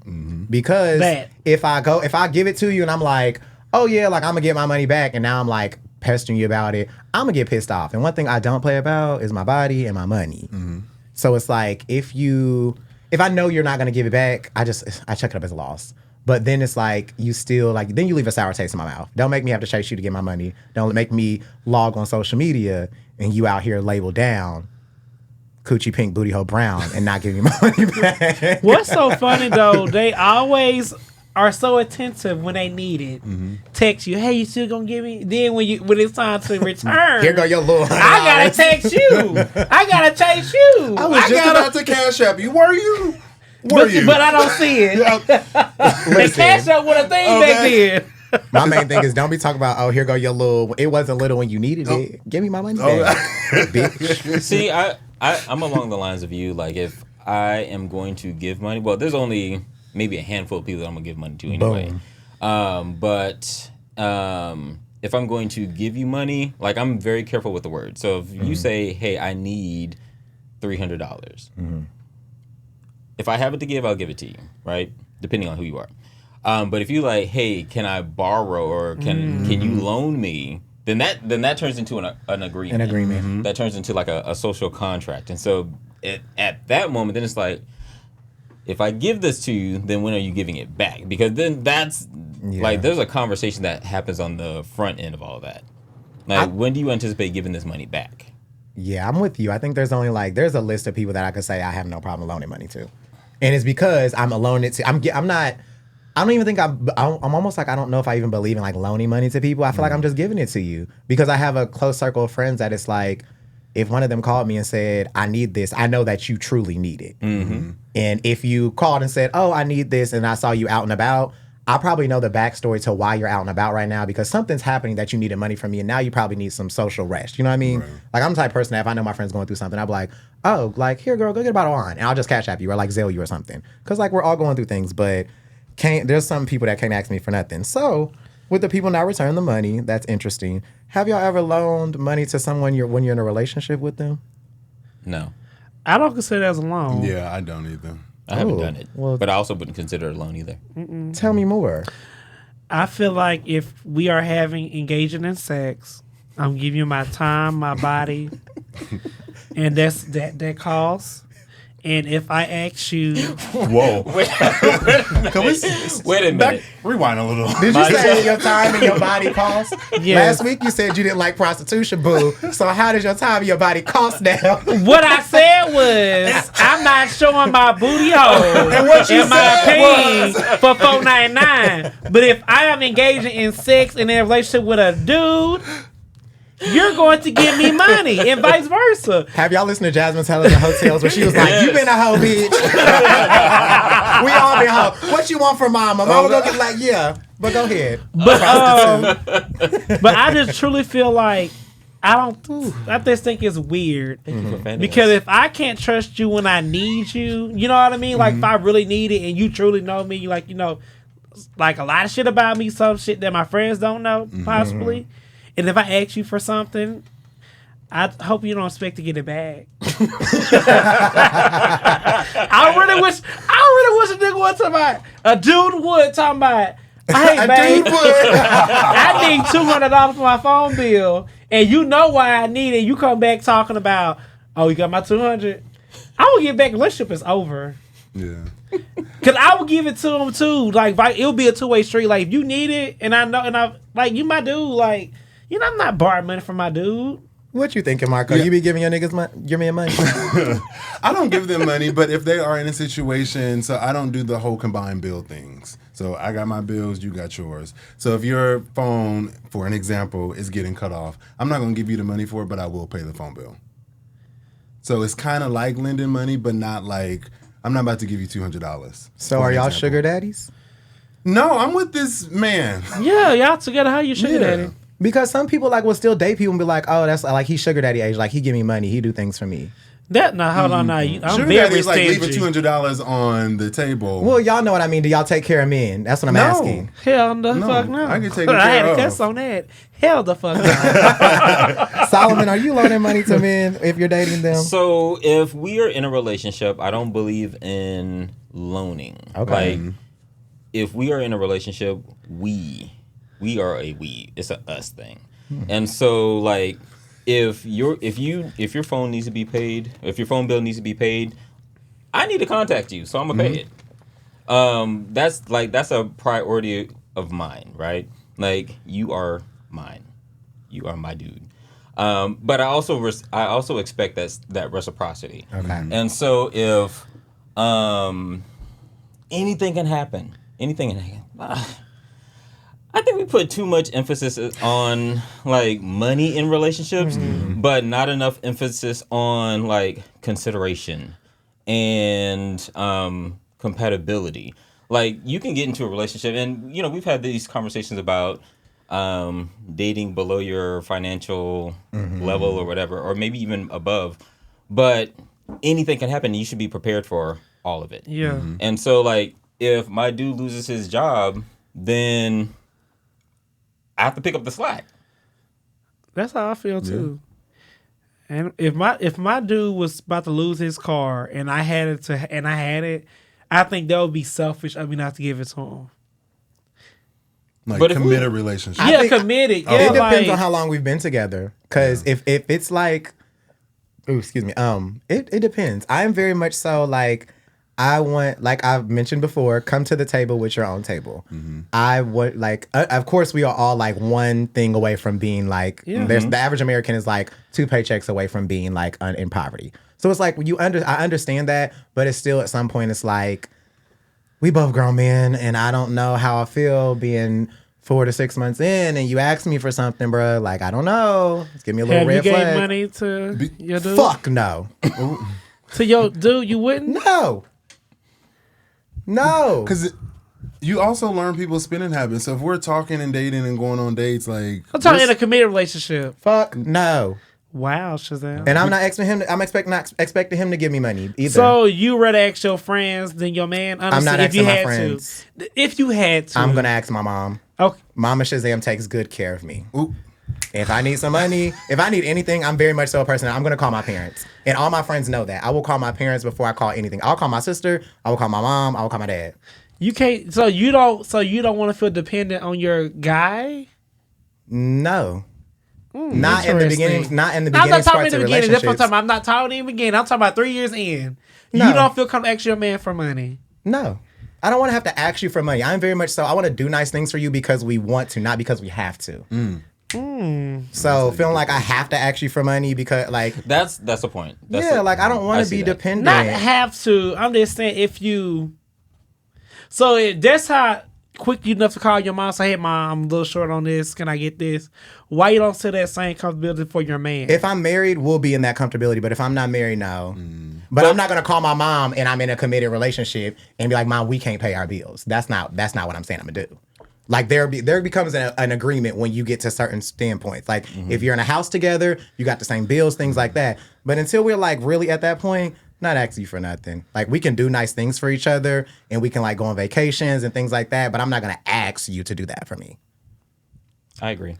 Because if I give it to you and I'm like, oh yeah, like I'm gonna get my money back, and now I'm like pestering you about it, I'm gonna get pissed off. And one thing I don't play about is my body and my money. So it's like if I know you're not gonna give it back, I check it up as a loss. But then it's like you still like then you leave a sour taste in my mouth. Don't make me have to chase you to get my money. Don't make me log on social media and you out here labeled down coochie pink booty hole brown and not giving me my money back. What's so funny though? They always are so attentive when they need it. Text you, hey, you still gonna give me? Then when it's time to return, Here go your little $100. I gotta text you. I gotta chase you. I was just about to cash app you. Were you? But I don't see it. They cash up with a thing back then. My main thing is don't be talking about, oh, here go your little, it wasn't little when you needed it. Give me my money back, bitch. See, I'm along the lines of you. Like, if I am going to give money, well, there's only maybe a handful of people that I'm gonna give money to anyway. But if I'm going to give you money, like I'm very careful with the word. So if you say, hey, I need $300. If I have it to give, I'll give it to you, right? Depending on who you are. But if you like, hey, can I borrow or can you loan me? Then that turns into an agreement. An agreement. That turns into like a social contract. And so at that moment, then it's like, if I give this to you, then when are you giving it back? Because then that's like there's a conversation that happens on the front end of all that. Like, when do you anticipate giving this money back? Yeah, I'm with you. I think there's only there's a list of people that I could say I have no problem loaning money to. And it's because I'm loaning it to, I don't even think I'm almost like, I don't know if I even believe in like loaning money to people. I feel like I'm just giving it to you because I have a close circle of friends that it's like, if one of them called me and said, I need this, I know that you truly need it. And if you called and said, oh, I need this, and I saw you out and about, I probably know the backstory to why you're out and about right now because something's happening that you needed money from me, and now you probably need some social rest. You know what I mean? Right. Like, I'm the type of person that if I know my friend's going through something, I'll be like, oh, like, here, girl, go get a bottle of wine. And I'll just cash app you or like Zelle you or something. Because, like, we're all going through things, but there's some people that can't ask me for nothing. So, with the people not returning the money, that's interesting. Have y'all ever loaned money to someone when you're in a relationship with them? No. I don't consider that as a loan. Yeah, I don't either. I haven't done it. well- But I also wouldn't consider it a loan either. Tell me more. I feel like if we are engaging in sex, I'm giving you my time, my body, and that costs. And if I ask you, Whoa. Can we Wait a minute. rewind a little? Did you say your time and your body cost? Yes. Last week you said you didn't like prostitution, boo. So how does your time and your body cost now? what I said was, I'm not showing my booty hole And what you and my said pain for $4.99. But if I am engaging in sex and in a relationship with a dude, you're going to give me money and vice versa. Have y'all listened to Jasmine tell us in hotels where she was like, you been a hoe, bitch. We all been hoe. What you want from mama? Mama gonna get like, yeah. But go ahead. But I just truly feel like I just think it's weird. Because if I can't trust you when I need you, you know what I mean? Like if I really need it and you truly know me, you like, like a lot of shit about me, some shit that my friends don't know, possibly. And if I ask you for something, I hope you don't expect to get it back. I really wish a nigga would talk about, a dude would talk about, hey, babe, I need $200 for my phone bill, and you know why I need it. You come back talking about, oh, you got my $200. I will get back. Relationship is over. Yeah. Cause I will give it to him too. Like it'll be a two-way street. Like if you need it, and I know, and I like you, my dude. Like I'm not borrowing money from my dude. What you thinking, Marco? You be giving your niggas your man money? I don't give them money, but if they are in a situation, so I don't do the whole combined bill things. So I got my bills, you got yours. So if your phone, for an example, is getting cut off, I'm not going to give you the money for it, but I will pay the phone bill. So it's kind of like lending money, but not like, I'm not about to give you $200. So are y'all sugar daddies? No, I'm with this man. Yeah, y'all together. How you sugar daddy? Because some people like will still date people and be like, oh, that's like he's sugar daddy age. Like he give me money, he do things for me. Hold on now. I'm Sugar very daddy is like stingy. leaving $200 on the table. Well, y'all know what I mean. Do y'all take care of men? That's what I'm asking. Hell the fuck no. I can take I had care a of. cuss on that. Hell the fuck no. Solomon, are you loaning money to men if you're dating them? So if we are in a relationship, I don't believe in loaning. Okay. Like if we are in a relationship, we are a we. It's a us thing. And so like if your phone needs to be paid, if your phone bill needs to be paid, I need to contact you, so I'm gonna pay it. That's a priority of mine, right? Like you are mine, you are my dude. But I also expect that reciprocity. Okay. And so if anything can happen, I think we put too much emphasis on like money in relationships, but not enough emphasis on like consideration and compatibility. Like you can get into a relationship, and we've had these conversations about dating below your financial level or whatever, or maybe even above. But anything can happen. And you should be prepared for all of it. Yeah. And so like if my dude loses his job, then I have to pick up the slack. That's how I feel too. And if my dude was about to lose his car and I had it, I think that would be selfish of me not to give it to him. Like But if committed relationship. Committed. Yeah, It depends like, on how long we've been together. Because if it's like, excuse me, it depends. I am very much so like, I want, like I've mentioned before, come to the table with your own table. I would like, of course, we are all like one thing away from being like, there's the average American is like 2 paychecks away from being like in poverty. So it's like I understand that, but it's still at some point it's like we both grown men, and I don't know how I feel being 4 to 6 months in, and you ask me for something, bro. Like I don't know. Just give me a little red flag. Have you gave money to your dude? Fuck no. To your dude, you wouldn't? No. Because you also learn people's spending habits. So if we're talking and dating and going on dates, like I'm talking in a committed relationship. Fuck no. Wow, Shazam. And I'm not expecting him. I'm expecting him to give me money either. So you rather ask your friends than your man? Honestly, I'm not if you asking my had friends. If you had to, I'm gonna ask my mom. Okay. Mama Shazam takes good care of me. Ooh. If I need some money, if I need anything, I'm very much so a person. I'm gonna call my parents, and all my friends know that. I will call my parents before I call anything. I'll call my sister. I will call my mom. I will call my dad. You can't. So you don't want to feel dependent on your guy. No. Not in the beginning. Not in the I'm beginning not talking parts in of the beginning. relationships. I'm not talking in the beginning. I'm talking about 3 years in. No. You don't feel comfortable asking your man for money. No. I don't want to have to ask you for money. I'm very much so. I want to do nice things for you because we want to, not because we have to. So feeling like I have to ask you for money because like That's the point. like I don't want to be dependent. Not have to. I'm just saying if you. So if that's how quick you enough to call your mom and say, "Hey, mom, I'm a little short on this. Can I get this?" Why you don't say that same comfortability for your man? If I'm married, we'll be in that comfortability. But if I'm not married, no. But I'm not gonna call my mom and I'm in a committed relationship and be like, "Mom, we can't pay our bills." That's not what I'm saying I'm gonna do. Like there becomes an agreement when you get to certain standpoints. Like if you're in a house together, you got the same bills, things like that. But until we're like really at that point, not asking you for nothing. Like we can do nice things for each other and we can like go on vacations and things like that. But I'm not gonna ask you to do that for me. I agree.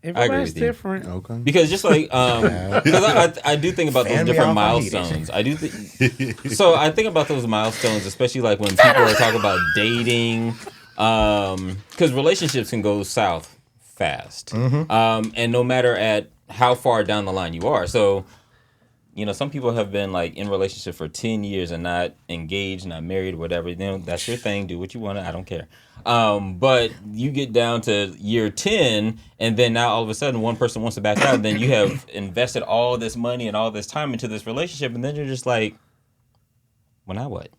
Everybody's with you. different. Okay. Because just like, because I do think about those Fan me different off, I need it. milestones. I do think. So I think about those milestones, especially like when people are talking about dating, because relationships can go south fast, and no matter at how far down the line you are. So, some people have been like in relationship for 10 years and not engaged, not married, whatever. That's your thing. Do what you want. I don't care. But you get down to year 10, and then now all of a sudden one person wants to back out. Then you have invested all this money and all this time into this relationship, and then you're just like, well, now what?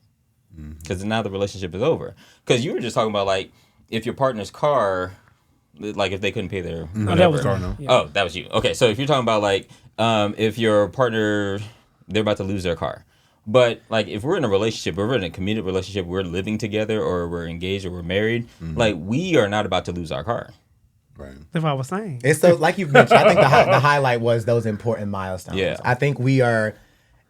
Because now the relationship is over. Because you were just talking about like if your partner's car, like if they couldn't pay their whatever. That was Car, no. yeah. Oh, that was you. Okay, so if you're talking about like if your partner, they're about to lose their car. But like if we're in a relationship, or we're in a committed relationship, we're living together or we're engaged or we're married, like we are not about to lose our car. Right. That's what I was saying. It's so like you've mentioned. I think the highlight was those important milestones. Yeah. I think we are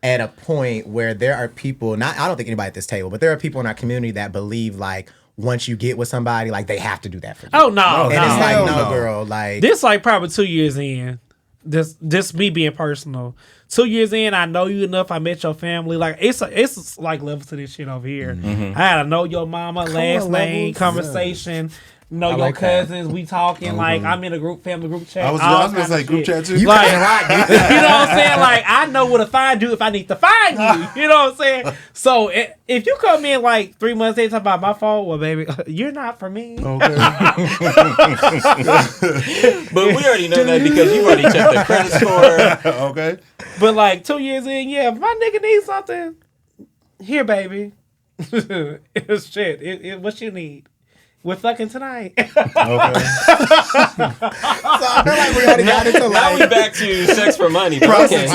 at a point where there are people. I don't think anybody at this table, but there are people in our community that believe like once you get with somebody, like they have to do that for you. Oh no, and no. it's like Hell no, no. girl, like This like probably 2 years in. This me being personal. 2 years in, I know you enough. I met your family. Like it's like levels to this shit over here. I had to know your mama, last name, levels. conversation. Know your like that. cousins. We talking like I'm in a family group chat. I was all gonna kinds say of group shit. chat too. you Like, cousin Rodney. you know what I'm saying? Like I know where to find you if I need to find you. You know what I'm saying? So if you come in like 3 months later talk about my phone, well, baby, you're not for me. Okay. But we already know that because you already checked the credit score. Okay. But like 2 years in, yeah, if my nigga needs something, here, baby. It's shit. What you need? We're fucking tonight. Okay. So I feel like we already got into Now like we back to sex for money. But okay.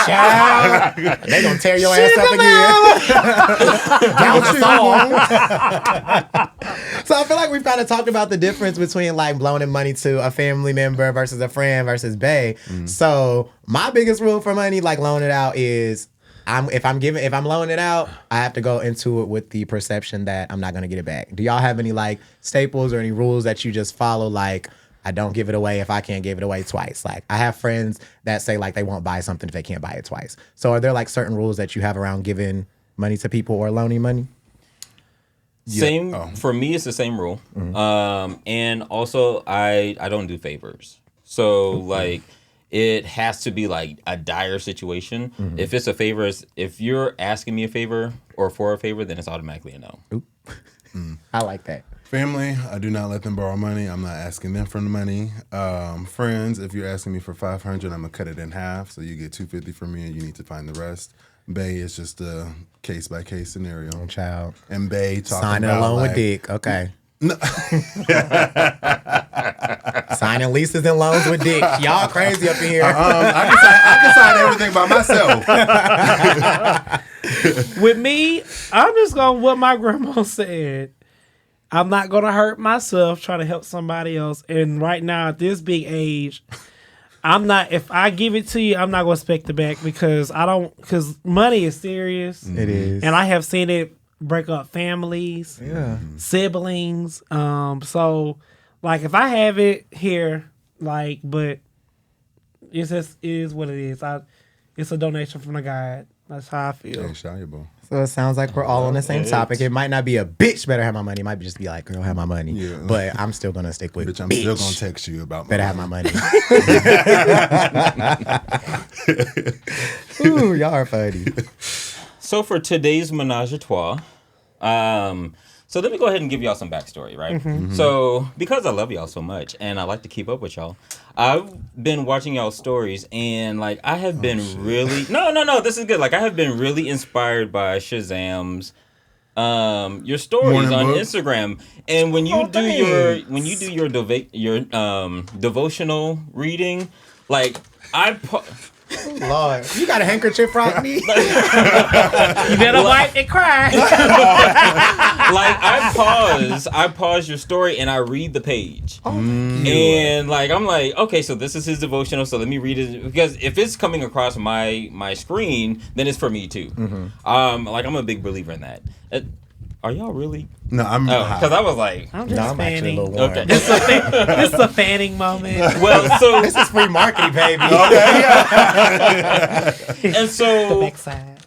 Child, they gonna tear your ass up again. So I feel like we've kind of talked about the difference between like loaning money to a family member versus a friend versus bae. So my biggest rule for money, like loaning it out, is if I'm loaning it out, I have to go into it with the perception that I'm not gonna get it back. Do y'all have any like staples or any rules that you just follow? Like, I don't give it away if I can't give it away twice. Like, I have friends that say like they won't buy something if they can't buy it twice. So are there like certain rules that you have around giving money to people or loaning money? Same for me. It's the same rule. And also I don't do favors. So like. It has to be like a dire situation. If it's a favor, if you're asking me a favor or for a favor, then it's automatically a no. I like that. Family, I do not let them borrow money. I'm not asking them for the money. Friends, if you're asking me for $500, I'm gonna cut it in half, so you get $250 from me, and you need to find the rest. Bae is just a case by case scenario. Child. And Bae talking Signing about along like, with Dick. Okay. Signing leases and loans with Dick. Y'all crazy up in here. I can sign everything by myself. With me, I'm just going what my grandma said. I'm not going to hurt myself trying to help somebody else. And right now, at this big age, I'm not, if I give it to you, I'm not going to expect it back because money is serious. It is. And I have seen it break up families, siblings. So, like, if I have it here, like, but it's just, it is what it is. It's a donation from the God. That's how I feel. Hey, Shayabo. So it sounds like we're all on the same topic. It might not be a bitch better have my money. It might just be like, girl, have my money. Yeah. But I'm still going to stick with Bitch, I'm still going to text you about better have my money. Ooh, y'all are funny. So for today's menage a trois, so let me go ahead and give y'all some backstory, right? So because I love y'all so much and I like to keep up with y'all, I've been watching y'all stories and like I have been really no, this is good. Like I have been really inspired by Shazam's your stories on Instagram, and when you do your devotional reading, like Lord, you got a handkerchief, Rodney? You better wipe and cry. Like I pause your story and I read the page. And like I'm like, okay, so this is his devotional, so let me read it, because if it's coming across my screen, then it's for me too. Like I'm a big believer in that. Are y'all really? No, I'm because I was like, I'm just fanning. okay. This is a fanning moment. Well, so This is free marketing, baby. and so The backside.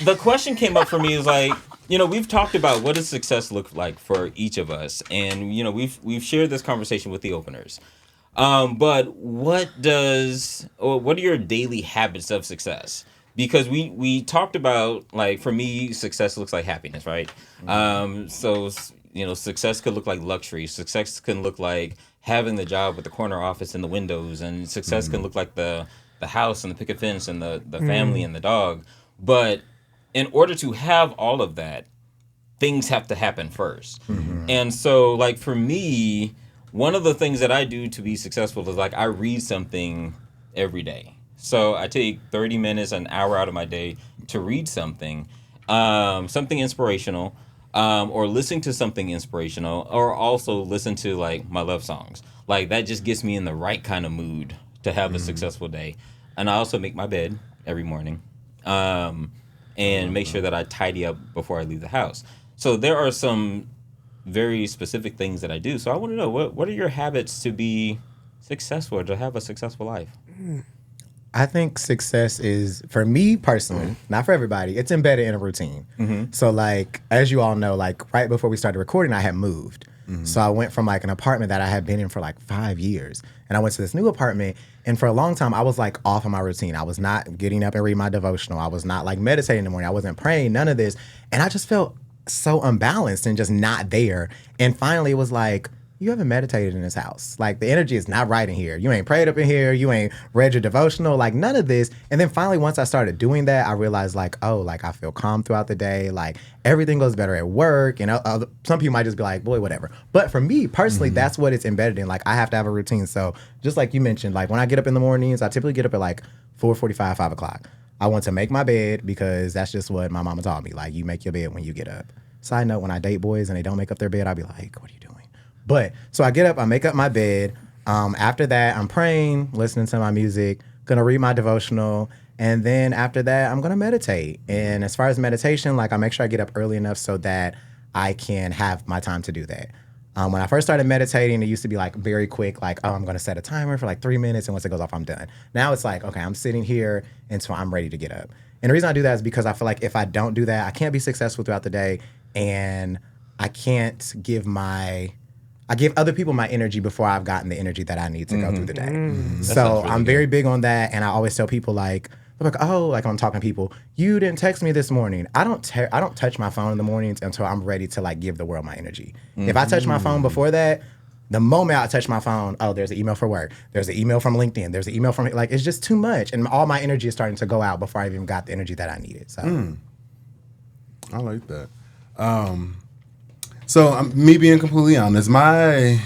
the question came up for me is like, you know, we've talked about what does success look like for each of us, and you know, we've shared this conversation with the openers. But what are your daily habits of success? Because we talked about, like, for me, success looks like happiness, right? So, you know, success could look like luxury. Success can look like having the job with the corner office and the windows. And success can look like the house and the picket fence and the family and the dog. But in order to have all of that, things have to happen first. And so, like, for me, one of the things that I do to be successful is, like, I read something every day. So I take 30 minutes, an hour out of my day to read something, something inspirational, or listen to something inspirational, or also listen to like my love songs. Like that just gets me in the right kind of mood to have a successful day. And I also make my bed every morning, and make sure that I tidy up before I leave the house. So there are some very specific things that I do. So I want to know, what are your habits to be successful, to have a successful life? I think success is, for me personally, not for everybody, it's embedded in a routine. So like, as you all know, like right before we started recording, I had moved. So I went from like an apartment that I had been in for like 5 years, and I went to this new apartment, and for a long time I was like off of my routine. I was not getting up and reading my devotional. I was not like meditating in the morning. I wasn't praying, none of this. And I just felt so unbalanced and just not there. And finally it was like, you haven't meditated in this house. Like the energy is not right in here. You ain't prayed up in here. You ain't read your devotional, like none of this. And then finally, once I started doing that, I realized like, oh, like I feel calm throughout the day. Like everything goes better at work. You know, some people might just be like, boy, whatever. But for me personally, that's what it's embedded in. Like I have to have a routine. So just like you mentioned, like when I get up in the mornings, I typically get up at like 4:45, 5 o'clock. I want to make my bed because that's just what my mama taught me. Like you make your bed when you get up. Side note, when I date boys and they don't make up their bed, I'll be like, what are you doing? But so I get up, I make up my bed. After that, I'm praying, listening to my music, gonna read my devotional, and then after that, I'm gonna meditate. And as far as meditation, like I make sure I get up early enough so that I can have my time to do that. When I first started meditating, it used to be like very quick, like, oh, I'm gonna set a timer for like 3 minutes, and once it goes off, I'm done. Now it's like, okay, I'm sitting here until I'm ready to get up. And the reason I do that is because I feel like if I don't do that, I can't be successful throughout the day, and I can't give other people my energy before I've gotten the energy that I need to go through the day. So really I'm very big on that, and I always tell people like I'm talking to people, you didn't text me this morning. I don't touch my phone in the mornings until I'm ready to like give the world my energy. If I touch my phone before that, the moment I touch my phone, oh, there's an email for work, there's an email from LinkedIn, there's an email from, like, it's just too much, and all my energy is starting to go out before I even got the energy that I needed. So I like that. So me being completely honest, my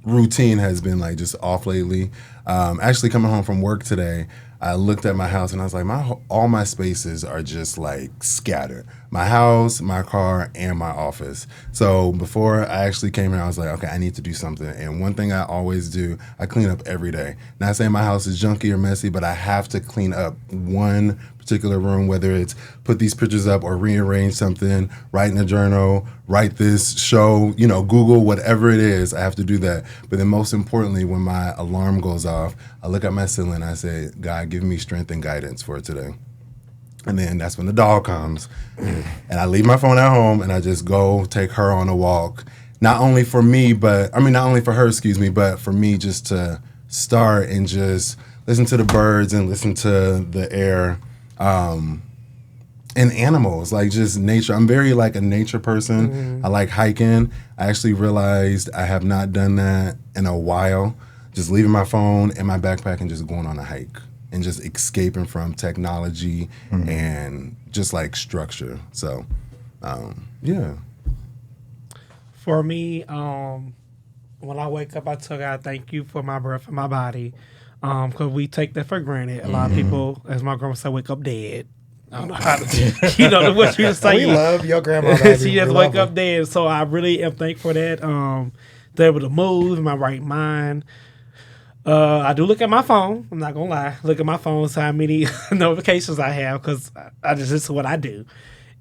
routine has been like just off lately. Actually coming home from work today, I looked at my house and I was like, all my spaces are just like scattered. My house, my car, and my office. So before I actually came here, I was like, okay, I need to do something. And one thing I always do, I clean up every day. Not saying my house is junky or messy, but I have to clean up one particular room, whether it's put these pictures up or rearrange something, write in a journal, write this, show, Google, whatever it is, I have to do that. But then most importantly, when my alarm goes off, I look at my ceiling and I say, God, give me strength and guidance for today. And then that's when the dog comes. And I leave my phone at home and I just go take her on a walk. Not only for her, but for me just to start and just listen to the birds and listen to the air. And animals, like just nature. I'm very like a nature person. Mm-hmm. I like hiking. I actually realized I have not done that in a while. Just leaving my phone in my backpack and just going on a hike and just escaping from technology and just like structure. So, yeah. For me, when I wake up, I tell God, thank you for my breath and my body. Because we take that for granted. A lot of people, as my grandma said, wake up dead. I don't know how to, what you say. We love your grandma. Baby. She just wake up dead. So I really am thankful for that. To able to move in my right mind. I do look at my phone. I'm not going to lie. Look at my phone, see how many notifications I have, because this is what I do.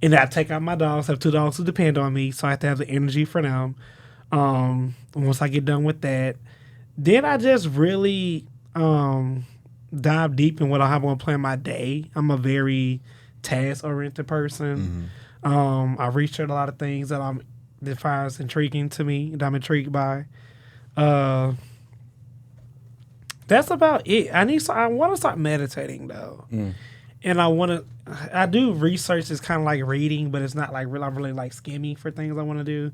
And I take out my dogs. I have 2 dogs who depend on me, so I have to have the energy for them. Once I get done with that, then I just really dive deep in what I want to plan my day. I'm a very task-oriented person. Mm-hmm. I research a lot of things that finds intriguing to me, that I'm intrigued by. That's about it. I want to start meditating though, and I do research. It's kind of like reading, but it's not like I'm really like skimming for things I want to do.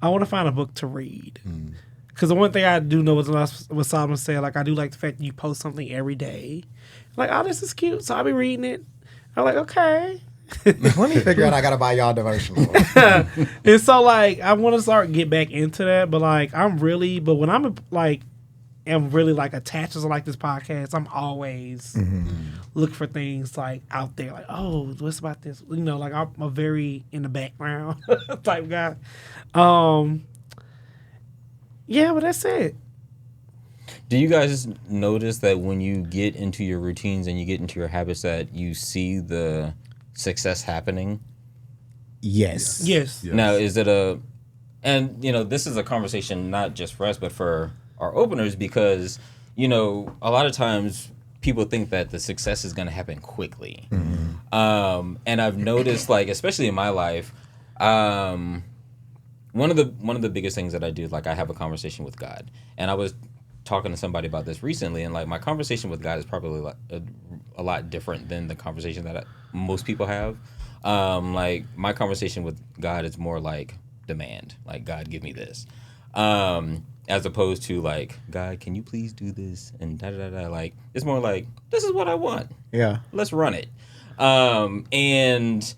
I want to find a book to read. Because the one thing I do know is what Solomon said, like, I do like the fact that you post something every day. Like, oh, this is cute. So I'll be reading it. I'm like, okay. Let me figure out I got to buy y'all devotional. And so, like, I want to get back into that. But, like, but when I'm, like, am really, like, attached to, like, this podcast, I'm always looking for things, like, out there. Like, oh, what's about this? Like, I'm a very in the background type guy. Yeah, but that's it. Do you guys notice that when you get into your routines and you get into your habits that you see the success happening? Yes. Now, is it this is a conversation not just for us, but for our openers, because, a lot of times people think that the success is going to happen quickly. Mm-hmm. And I've noticed, like, especially in my life, one of the biggest things that I do, like, I have a conversation with God, and I was talking to somebody about this recently, and like my conversation with God is probably like a lot different than the conversation that most people have. Like my conversation with God is more like demand, like, God, give me this, as opposed to like, God, can you please do this, and da da da. Like, it's more like, this is what I want. Yeah, let's run it. And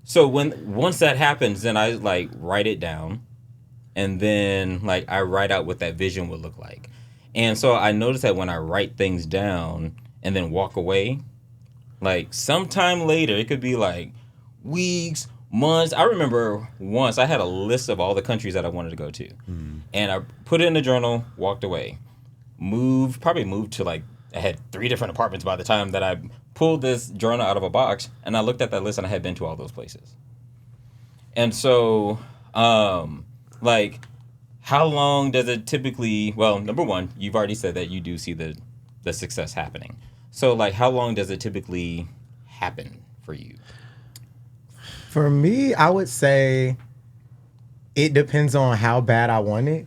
so once that happens, then I like write it down, and then like I write out what that vision would look like. And so I noticed that when I write things down and then walk away, like sometime later, it could be like weeks, months. I remember once I had a list of all the countries that I wanted to go to, and I put it in the journal, walked away, moved to like, I had 3 different apartments by the time that I pulled this journal out of a box, and I looked at that list and I had been to all those places. And so, like, how long does it typically, well, number one, you've already said that you do see the success happening. So, like, how long does it typically happen for you? For me, I would say it depends on how bad I want it.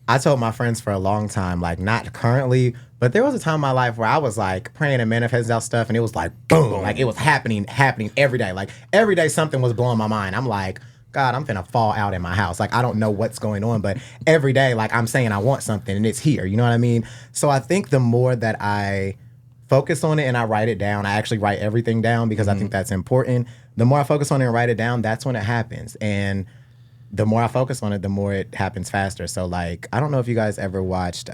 I told my friends for a long time, like, not currently, but there was a time in my life where I was like praying and manifesting out stuff, and it was like boom, like it was happening every day. Like every day something was blowing my mind. I'm like, God, I'm finna fall out in my house. Like, I don't know what's going on, but every day, like, I'm saying I want something and it's here. You know what I mean? So I think the more that I focus on it and I write it down, I actually write everything down because I think that's important. The more I focus on it and write it down, that's when it happens. And the more I focus on it, the more it happens faster. So, like, I don't know if you guys ever watched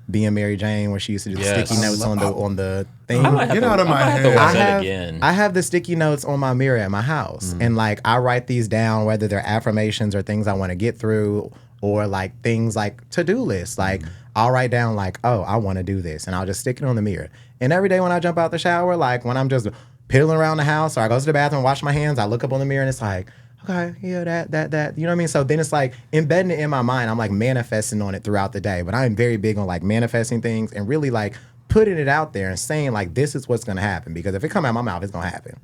Being Mary Jane, where she used to do the sticky notes on the thing. Get out of my head. I have the sticky notes on my mirror at my house. And, like, I write these down, whether they're affirmations or things I want to get through or, like, things like to-do lists. Like, I'll write down, like, oh, I want to do this. And I'll just stick it on the mirror. And every day when I jump out the shower, like, when I'm just piddling around the house or I go to the bathroom and wash my hands, I look up on the mirror and it's like, okay, yeah, that. You know what I mean? So then it's like embedding it in my mind. I'm like manifesting on it throughout the day. But I'm very big on like manifesting things and really like putting it out there and saying like, this is what's going to happen. Because if it come out my mouth, it's going to happen.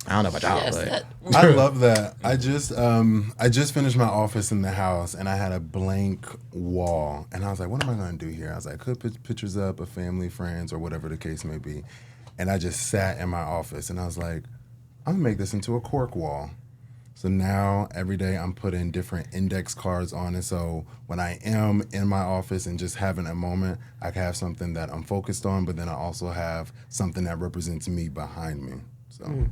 I don't know about y'all. But. I love that. I just finished my office in the house and I had a blank wall. And I was like, what am I going to do here? I was like, I could put pictures up of family, friends, or whatever the case may be. And I just sat in my office and I was like, I'm going to make this into a cork wall. So now every day I'm putting different index cards on it. So when I am in my office and just having a moment, I can have something that I'm focused on, but then I also have something that represents me behind me. So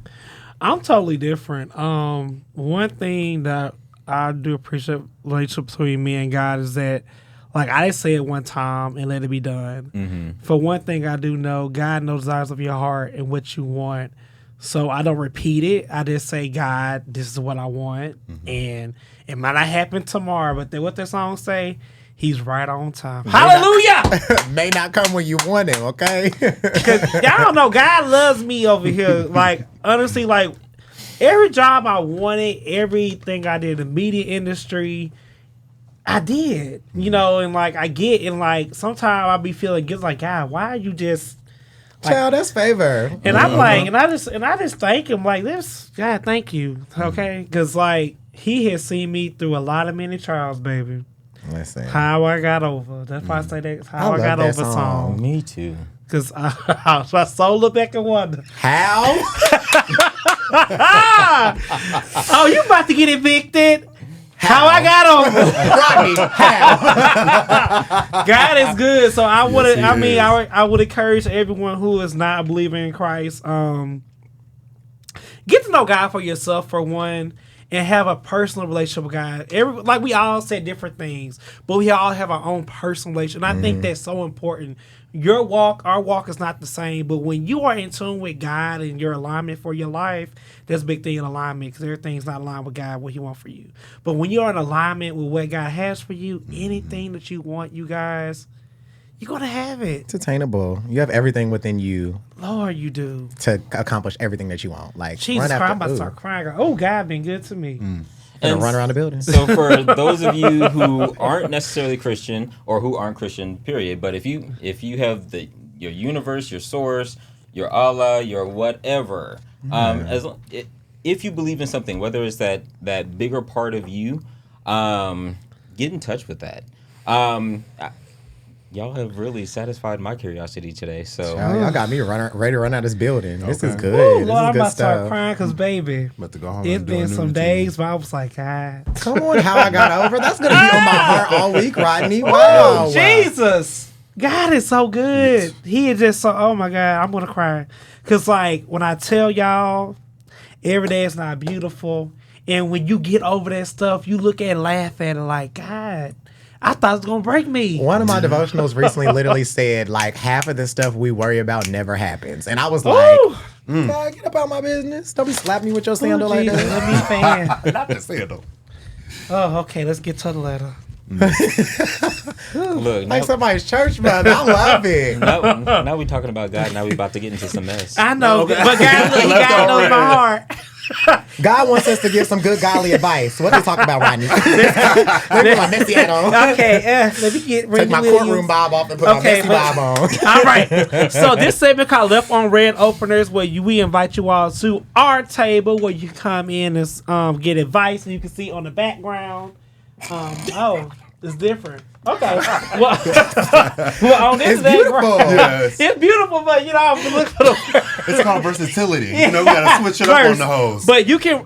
I'm totally different. One thing that I do appreciate relationship between me and God is that, like, I didn't say it one time and let it be done. For one thing, I do know God knows the desires of your heart and what you want. So I don't repeat it. I just say, God, this is what I want. And it might not happen tomorrow, but what the song say, he's right on time. Hallelujah! May not come when you want him, okay? Because y'all don't know, God loves me over here. Like, honestly, like, every job I wanted, everything I did in the media industry, I did. You know, and like, I get, and like, sometimes I be feeling guilty, like, God, why are you just... Like, child, that's favor. And I'm like, and I just thank him like this. God, thank you, okay? Because like he has seen me through a lot of many trials, baby. Listen, how I got over. That's why I say that. How I got over song. Me too. Because my soul look back and wonder how. Oh, you about to get evicted? How I got over. Rodney, how? God is good. So I would I would encourage everyone who is not a believer in Christ, get to know God for yourself for one, and have a personal relationship with God. Like we all said different things, but we all have our own personal relationship. And I think that's so important. Our walk is not the same, but when you are in tune with God and your alignment for your life, that's a big thing in alignment, because everything's not aligned with God, what he wants for you. But when you're in alignment with what God has for you, anything that you want, you guys, you're going to have it. It's attainable. You have everything within you. Lord, you do. To accomplish everything that you want. Like, Jesus Christ, I'm about to start crying. Oh, God been good to me. And run around the building. So for those of you who aren't necessarily Christian or who aren't Christian, period, but if you have your universe, your source, your Allah, your whatever, if you believe in something, whether it's that bigger part of you, get in touch with that. Y'all have really satisfied my curiosity today. So y'all got me ready to run out of this building. This is good. Ooh, this Lord, is I'm good about to start stuff. crying because, baby, About to go home it's been some days, but I was like, God. Come on, how I got over. That's going to be on my heart all week, Rodney. Wow. Oh, Jesus. God is so good. Yes. He is just so, oh my God, I'm going to cry. Because, like, when I tell y'all, every day is not beautiful. And when you get over that stuff, you look at it and laugh at it like, God, I thought it was going to break me. One of my devotionals recently literally said, like, half of the stuff we worry about never happens. And I was like, God, get up out my business. Don't be slapping me with your sandal like that. Let me fan. Not the sandal. Oh, okay. Let's get to the letter. Look, like somebody's church brother. I love it. Now we're talking about God. Now we're about to get into some mess. I know, but God knows my heart. God wants us to give some good godly advice. What they talk about, Rodney? Let me put my messy hat on. Okay, let me take my courtroom bob off and put my messy bob on. All right. So this segment called Left on Red Openers, where we invite you all to our table, where you come in and get advice, and you can see on the background. The It's different. Okay. Well, on this It's day, beautiful. Yes. it's beautiful, but I'm looking for the It's called versatility. You know, we gotta switch it up on the hoes. But you can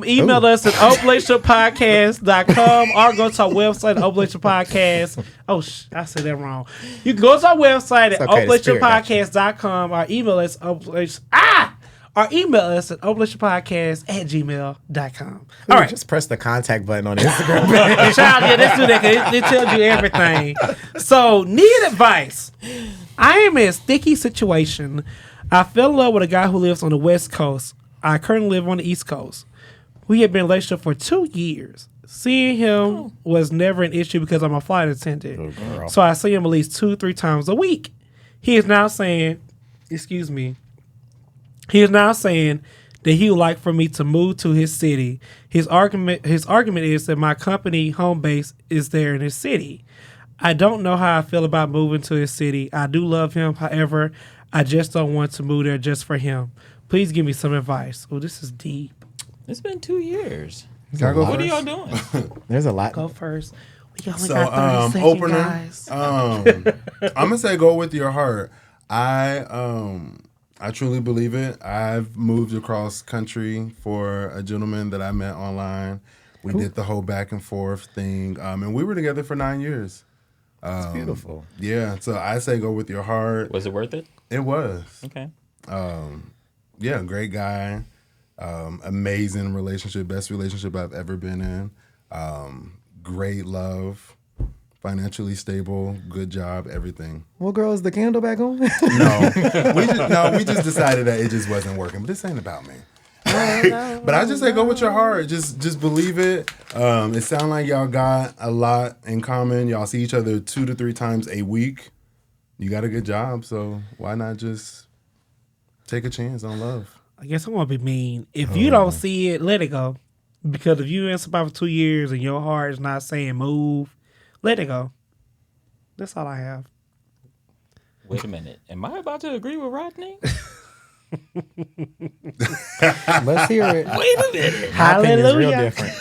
email us at openrelationshippodcast.com or go to our website, openrelationshippodcast. Oh, I said that wrong. You can go to our website at openrelationshippodcast.com or email us or email us at openrelationshippodcast@gmail.com. All right. Just press the contact button on Instagram. Child, yeah, let's do that because it tells you everything. So, need advice. I am in a sticky situation. I fell in love with a guy who lives on the West Coast. I currently live on the East Coast. We have been in a relationship for 2 years. Seeing him was never an issue because I'm a flight attendant. So I see him at least 2-3 times a week. He is now saying, he is now saying that he would like for me to move to his city. His argument is that my company home base is there in his city. I don't know how I feel about moving to his city. I do love him. However, I just don't want to move there just for him. Please give me some advice. Oh, this is deep. It's been 2 years. Can I go What are first? y'all doing? There's a lot. Go first. We only So, got 30 seconds, opener. guys. I'm gonna say go with your heart. I truly believe it. I've moved across country for a gentleman that I met online. We did the whole back and forth thing, and we were together for 9 years. It's beautiful. Yeah, so I say go with your heart. Was it worth it? It was. Okay. Yeah, great guy. Amazing relationship. Best relationship I've ever been in. Great love. Financially stable. Good job. Everything. Well, girl, is the candle back on? No, we just decided that it just wasn't working. But this ain't about me. But I just say go with your heart. Just believe it. It sounds like y'all got a lot in common. Y'all see each other 2 to 3 times a week. You got a good job, so why not just take a chance on love? I guess I'm going to be mean. If you don't see it, let it go. Because if you in somebody for 2 years and your heart is not saying move, let it go. That's all I have. Wait a minute. Am I about to agree with Rodney? Let's hear it. Wait a minute. My opinion is real Hallelujah. different.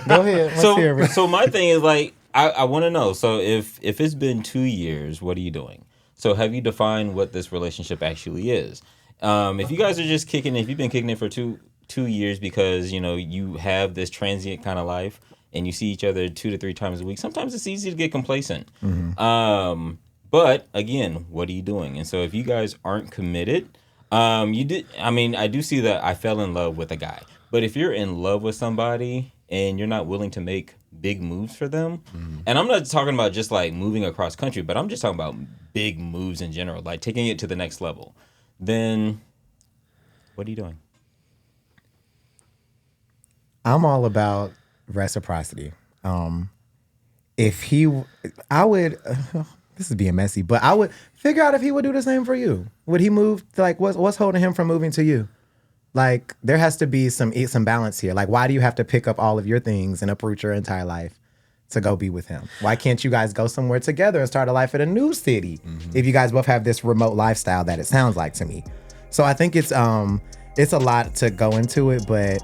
Go ahead. Let's hear it. So my thing is like, I want to know. So if it's been 2 years, what are you doing? So have you defined what this relationship actually is? If you guys are just kicking it, if you've been kicking it for two years because, you know, you have this transient kind of life and you see each other 2 to 3 times a week, sometimes it's easy to get complacent. Mm-hmm. But again, what are you doing? And so if you guys aren't committed, I do see that I fell in love with a guy. But if you're in love with somebody and you're not willing to make big moves for them, and I'm not talking about just like moving across country, but I'm just talking about big moves in general, like taking it to the next level, then what are you doing? I'm all about reciprocity. This is being messy, but I would figure out if he would do the same for you. Would he move? Like, what's holding him from moving to you? Like, there has to be some balance here. Like, why do you have to pick up all of your things and uproot your entire life to go be with him? Why can't you guys go somewhere together and start a life in a new city if you guys both have this remote lifestyle that it sounds like to me? So I think it's a lot to go into it, but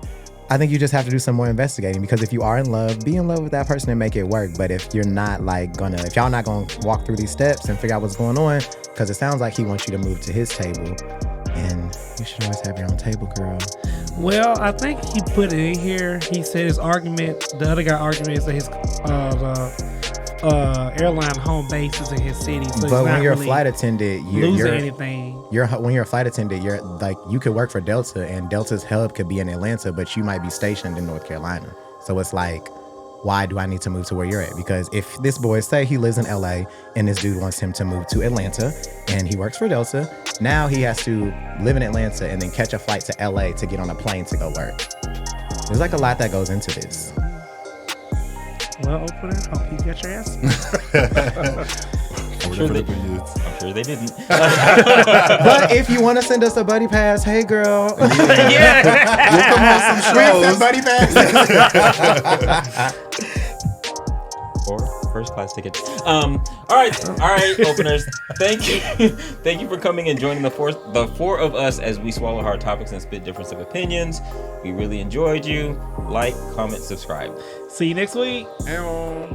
I think you just have to do some more investigating, because if you are in love, be in love with that person and make it work. But if you're not if y'all not gonna walk through these steps and figure out what's going on, because it sounds like he wants you to move to his table, and you should always have your own table, girl. Well, I think he put it in here. He said the other guy argument is that his airline home base is in his city. So But when you're a flight attendant, losing anything. when you're a flight attendant, you're like, you could work for Delta, and Delta's hub could be in Atlanta, but you might be stationed in North Carolina. So it's like, why do I need to move to where you're at? Because if this boy, say he lives in LA and this dude wants him to move to Atlanta and he works for Delta, now he has to live in Atlanta and then catch a flight to LA to get on a plane to go work. There's like a lot that goes into this. Well, opener, hope you get your ass. I'm sure they didn't. But if you want to send us a buddy pass, hey girl. Yeah. We'll come on some shows. Buddy pass. Or first class tickets. All right, openers. Thank you for coming and joining the four of us as we swallow hard topics and spit difference of opinions. We really enjoyed you. Like, comment, subscribe. See you next week. Ow.